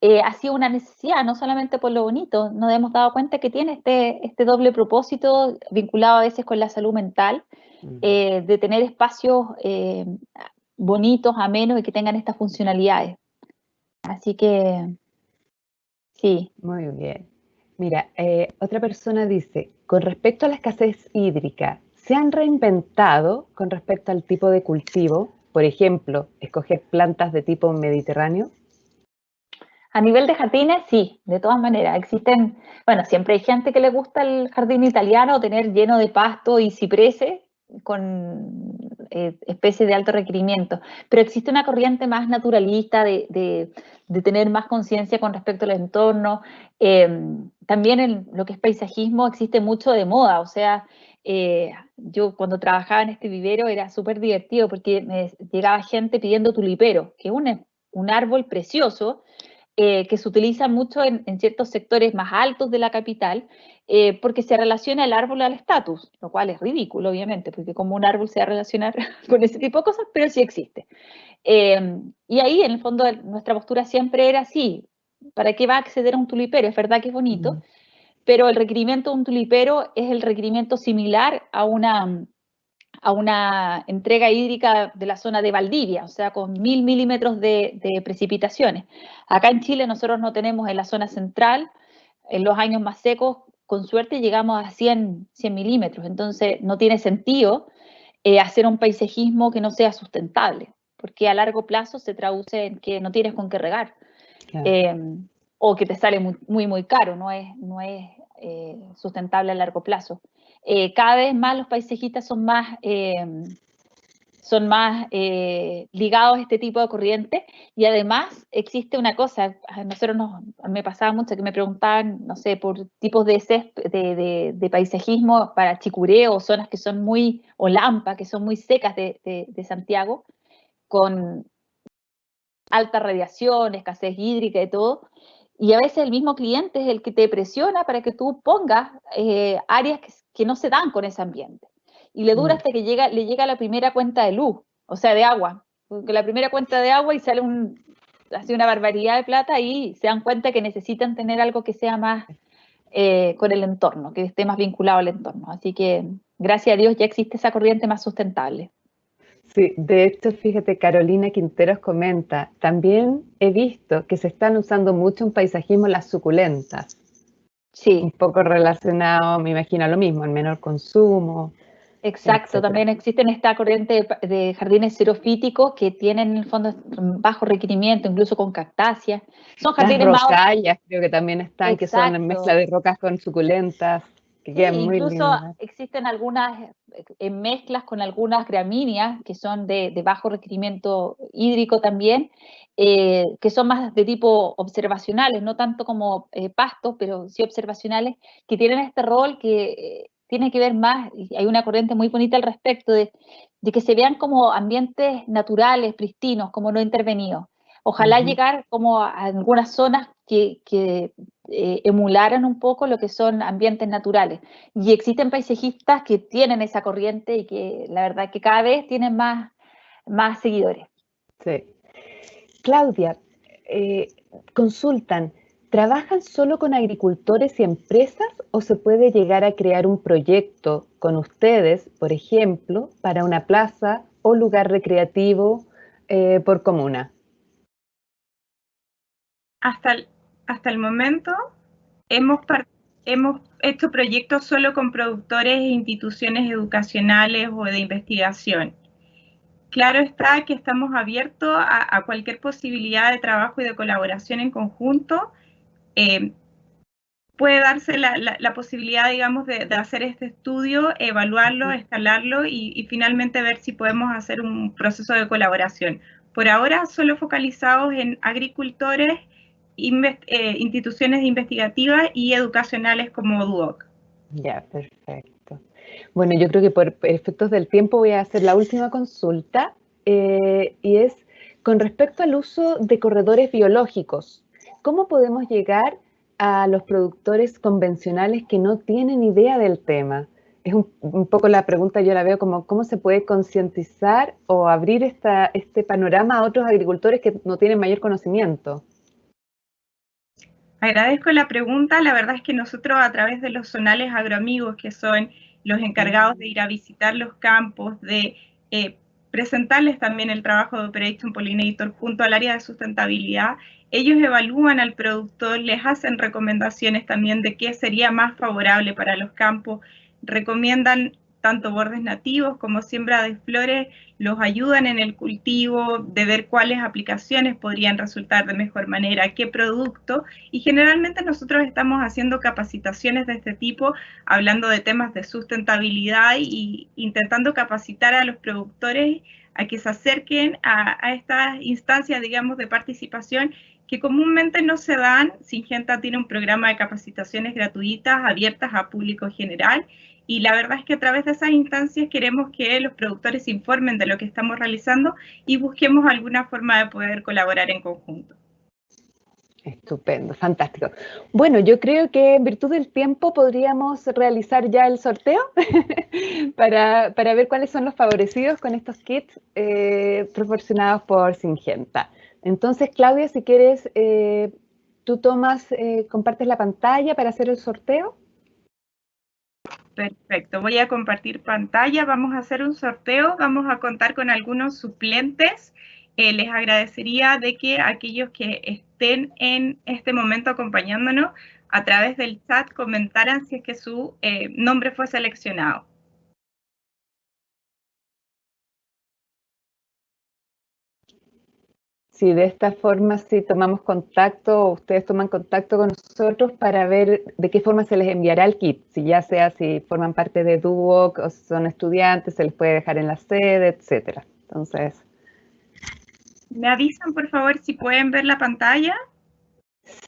ha sido una necesidad, no solamente por lo bonito, nos hemos dado cuenta que tiene este doble propósito vinculado a veces con la salud mental, de tener espacios bonitos, amenos y que tengan estas funcionalidades. Así que, sí. Muy bien. Mira, otra persona dice, con respecto a la escasez hídrica, ¿se han reinventado con respecto al tipo de cultivo? Por ejemplo, escoger plantas de tipo mediterráneo. A nivel de jardines, sí, de todas maneras. Existen, bueno, siempre hay gente que le gusta el jardín italiano, tener lleno de pasto y cipreses con especies de alto requerimiento, pero existe una corriente más naturalista de tener más conciencia con respecto al entorno. También en lo que es paisajismo existe mucho de moda, o sea, yo cuando trabajaba en este vivero era súper divertido porque me llegaba gente pidiendo tulipero, que es un árbol precioso, que se utiliza mucho en ciertos sectores más altos de la capital, porque se relaciona el árbol al estatus, lo cual es ridículo, obviamente, porque como un árbol se va a relacionar con ese tipo de cosas, pero sí existe. Y ahí, en el fondo, nuestra postura siempre era así, ¿para qué va a acceder a un tulipero? Es verdad que es bonito, pero el requerimiento de un tulipero es el requerimiento similar a una entrega hídrica de la zona de Valdivia, o sea, con 1000 milímetros de precipitaciones. Acá en Chile nosotros no tenemos en la zona central, en los años más secos, con suerte llegamos a 100 milímetros, entonces no tiene sentido hacer un paisajismo que no sea sustentable, porque a largo plazo se traduce en que no tienes con qué regar, o que te sale muy caro, no es sustentable a largo plazo. Cada vez más los paisajistas son más son más ligados a este tipo de corriente, y además existe una cosa, a nosotros me pasaba mucho que me preguntaban, no sé, por tipos de paisajismo para Chicureo, o zonas que son muy, o Lampa, que son muy secas de Santiago, con alta radiación, escasez hídrica y todo, y a veces el mismo cliente es el que te presiona para que tú pongas áreas que no se dan con ese ambiente. Y le dura hasta que le llega la primera cuenta de luz, o sea, de agua. Porque la primera cuenta de agua y sale así una barbaridad de plata, y se dan cuenta que necesitan tener algo que sea más con el entorno, que esté más vinculado al entorno. Así que, gracias a Dios, ya existe esa corriente más sustentable. Sí, de hecho, fíjate, Carolina Quinteros comenta, también he visto que se están usando mucho en paisajismo las suculentas. Sí. Un poco relacionado, me imagino, a lo mismo, al menor consumo. Exacto, también existen esta corriente de jardines xerofíticos que tienen en el fondo bajo requerimiento, incluso con cactáceas. Son jardines las rocallas creo que también están, Exacto. Que son mezcla de rocas con suculentas, que quedan muy incluso lindas. existen algunas mezclas con algunas gramíneas que son de bajo requerimiento hídrico también, que son más de tipo observacionales, no tanto como pastos, pero sí observacionales, que tienen este rol que tiene que ver más, y hay una corriente muy bonita al respecto, de que se vean como ambientes naturales, pristinos, como no intervenidos. Ojalá llegar como a algunas zonas que emularan un poco lo que son ambientes naturales. Y existen paisajistas que tienen esa corriente y que la verdad que cada vez tienen más seguidores. Sí. Claudia, consultan, ¿trabajan solo con agricultores y empresas o se puede llegar a crear un proyecto con ustedes, por ejemplo, para una plaza o lugar recreativo por comuna? Hasta el momento hemos hecho proyectos solo con productores e instituciones educacionales o de investigación. Claro está que estamos abiertos a cualquier posibilidad de trabajo y de colaboración en conjunto. Puede darse la posibilidad, digamos, de hacer este estudio, evaluarlo, escalarlo y finalmente ver si podemos hacer un proceso de colaboración. Por ahora, solo focalizados en agricultores, instituciones investigativas y educacionales como DUOC. Ya, perfecto. Bueno, yo creo que por efectos del tiempo voy a hacer la última consulta y es con respecto al uso de corredores biológicos. ¿Cómo podemos llegar a los productores convencionales que no tienen idea del tema? Es un poco la pregunta, yo la veo como cómo se puede concientizar o abrir este panorama a otros agricultores que no tienen mayor conocimiento. Agradezco la pregunta. La verdad es que nosotros, a través de los zonales agroamigos, que son los encargados de ir a visitar los campos, de presentarles también el trabajo de Operation Pollinator junto al área de sustentabilidad, ellos evalúan al productor, les hacen recomendaciones también de qué sería más favorable para los campos, recomiendan tanto bordes nativos como siembra de flores, los ayudan en el cultivo, de ver cuáles aplicaciones podrían resultar de mejor manera, qué producto, y generalmente nosotros estamos haciendo capacitaciones de este tipo, hablando de temas de sustentabilidad y intentando capacitar a los productores a que se acerquen a estas instancias, digamos, de participación que comúnmente no se dan. Syngenta tiene un programa de capacitaciones gratuitas abiertas a público general, y la verdad es que a través de esas instancias queremos que los productores se informen de lo que estamos realizando y busquemos alguna forma de poder colaborar en conjunto. Estupendo, fantástico. Bueno, yo creo que en virtud del tiempo podríamos realizar ya el sorteo para ver cuáles son los favorecidos con estos kits proporcionados por Syngenta. Entonces, Claudia, si quieres, tú compartes la pantalla para hacer el sorteo. Perfecto, voy a compartir pantalla, vamos a hacer un sorteo, vamos a contar con algunos suplentes. Les agradecería de que aquellos que estén en este momento acompañándonos a través del chat comentaran si es que su nombre fue seleccionado. Sí, de esta forma sí tomamos contacto, o ustedes toman contacto con nosotros para ver de qué forma se les enviará el kit, si ya sea si forman parte de Duoc o si son estudiantes, se les puede dejar en la sede, etcétera. Entonces, ¿Me avisan, por favor, si pueden ver la pantalla?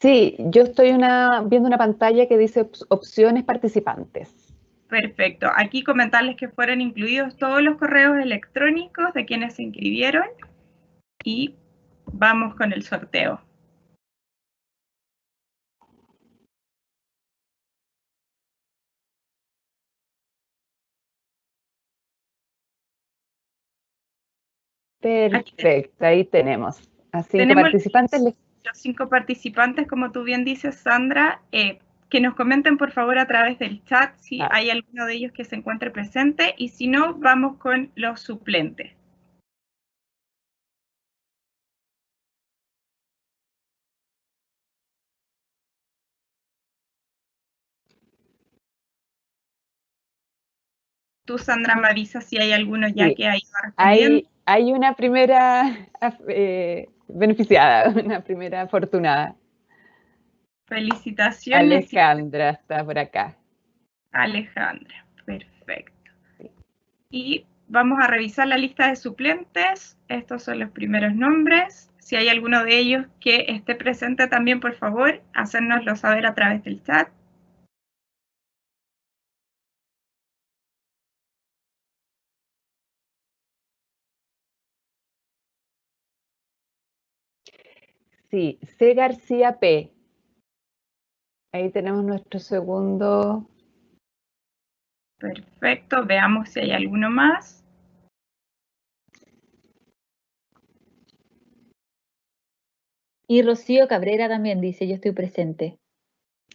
sí, yo estoy viendo una pantalla que dice opciones participantes. Perfecto. Aquí comentarles que fueron incluidos todos los correos electrónicos de quienes se inscribieron y vamos con el sorteo. Perfecto, ahí tenemos a 5 Tenemos participantes. los 5 participantes, como tú bien dices, Sandra, que nos comenten por favor a través del chat si hay alguno de ellos que se encuentre presente y si no, vamos con los suplentes. Tú, Sandra, me avisas si hay alguno ya Sí, que ha ido respondiendo. hay una primera beneficiada, una primera afortunada. Felicitaciones. Alejandra está por acá. Alejandra, perfecto. Y vamos a revisar la lista de suplentes. Estos son los primeros nombres. Si hay alguno de ellos que esté presente también, por favor, hacérnoslo saber a través del chat. Sí, C. García P. Ahí tenemos nuestro segundo. Perfecto, veamos si hay alguno más. Y Rocío Cabrera también dice, yo estoy presente.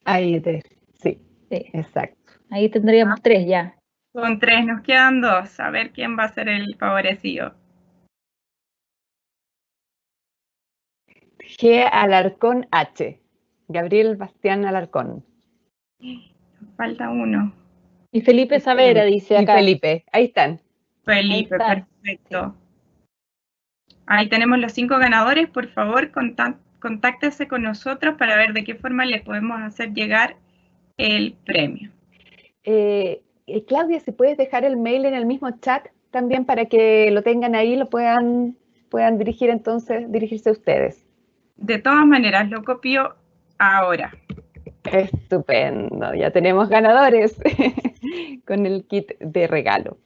Ahí, sí, exacto. Ahí tendríamos 3 ya. Con 3, nos quedan 2. A ver quién va a ser el favorecido. G. Alarcón H. Gabriel Bastián Alarcón. Falta uno. Y Felipe Savera dice acá. Y Felipe, ahí están. Felipe, perfecto. Ahí tenemos los 5 ganadores. Por favor, contáctese con nosotros para ver de qué forma le podemos hacer llegar el premio. Claudia, si puedes dejar el mail en el mismo chat también para que lo tengan ahí, lo puedan dirigirse a ustedes. De todas maneras, lo copio ahora. Estupendo, ya tenemos ganadores con el kit de regalo.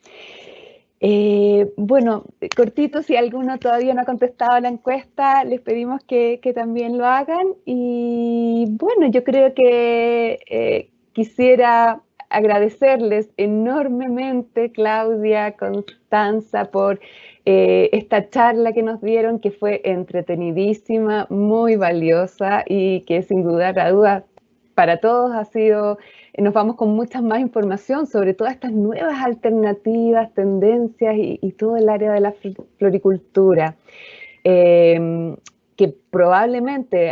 Bueno, cortito, si alguno todavía no ha contestado la encuesta, les pedimos que también lo hagan. Y bueno, yo creo que quisiera agradecerles enormemente, Claudia, Constanza, por esta charla que nos dieron, que fue entretenidísima, muy valiosa y que sin duda la duda para todos ha sido, nos vamos con mucha más información sobre todas estas nuevas alternativas, tendencias y todo el área de la floricultura. Que probablemente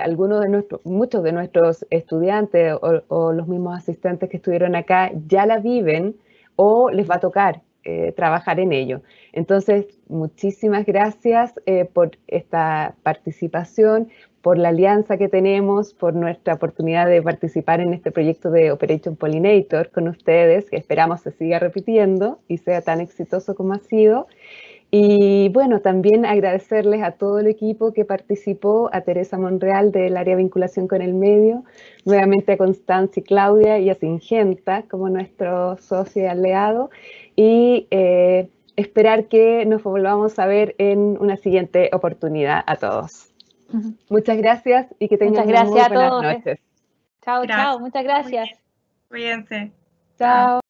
muchos de nuestros estudiantes o los mismos asistentes que estuvieron acá ya la viven o les va a tocar trabajar en ello. Entonces, muchísimas gracias por esta participación, por la alianza que tenemos, por nuestra oportunidad de participar en este proyecto de Operation Pollinator con ustedes, que esperamos se siga repitiendo y sea tan exitoso como ha sido. Y bueno, también agradecerles a todo el equipo que participó, a Teresa Monreal del área de vinculación con el medio, nuevamente a Constanza y Claudia y a Singenta como nuestro socio y aliado, y esperar que nos volvamos a ver en una siguiente oportunidad a todos. Muchas gracias y que tengan muy buenas noches. Chao, chao, muchas gracias. Cuídense. Chao.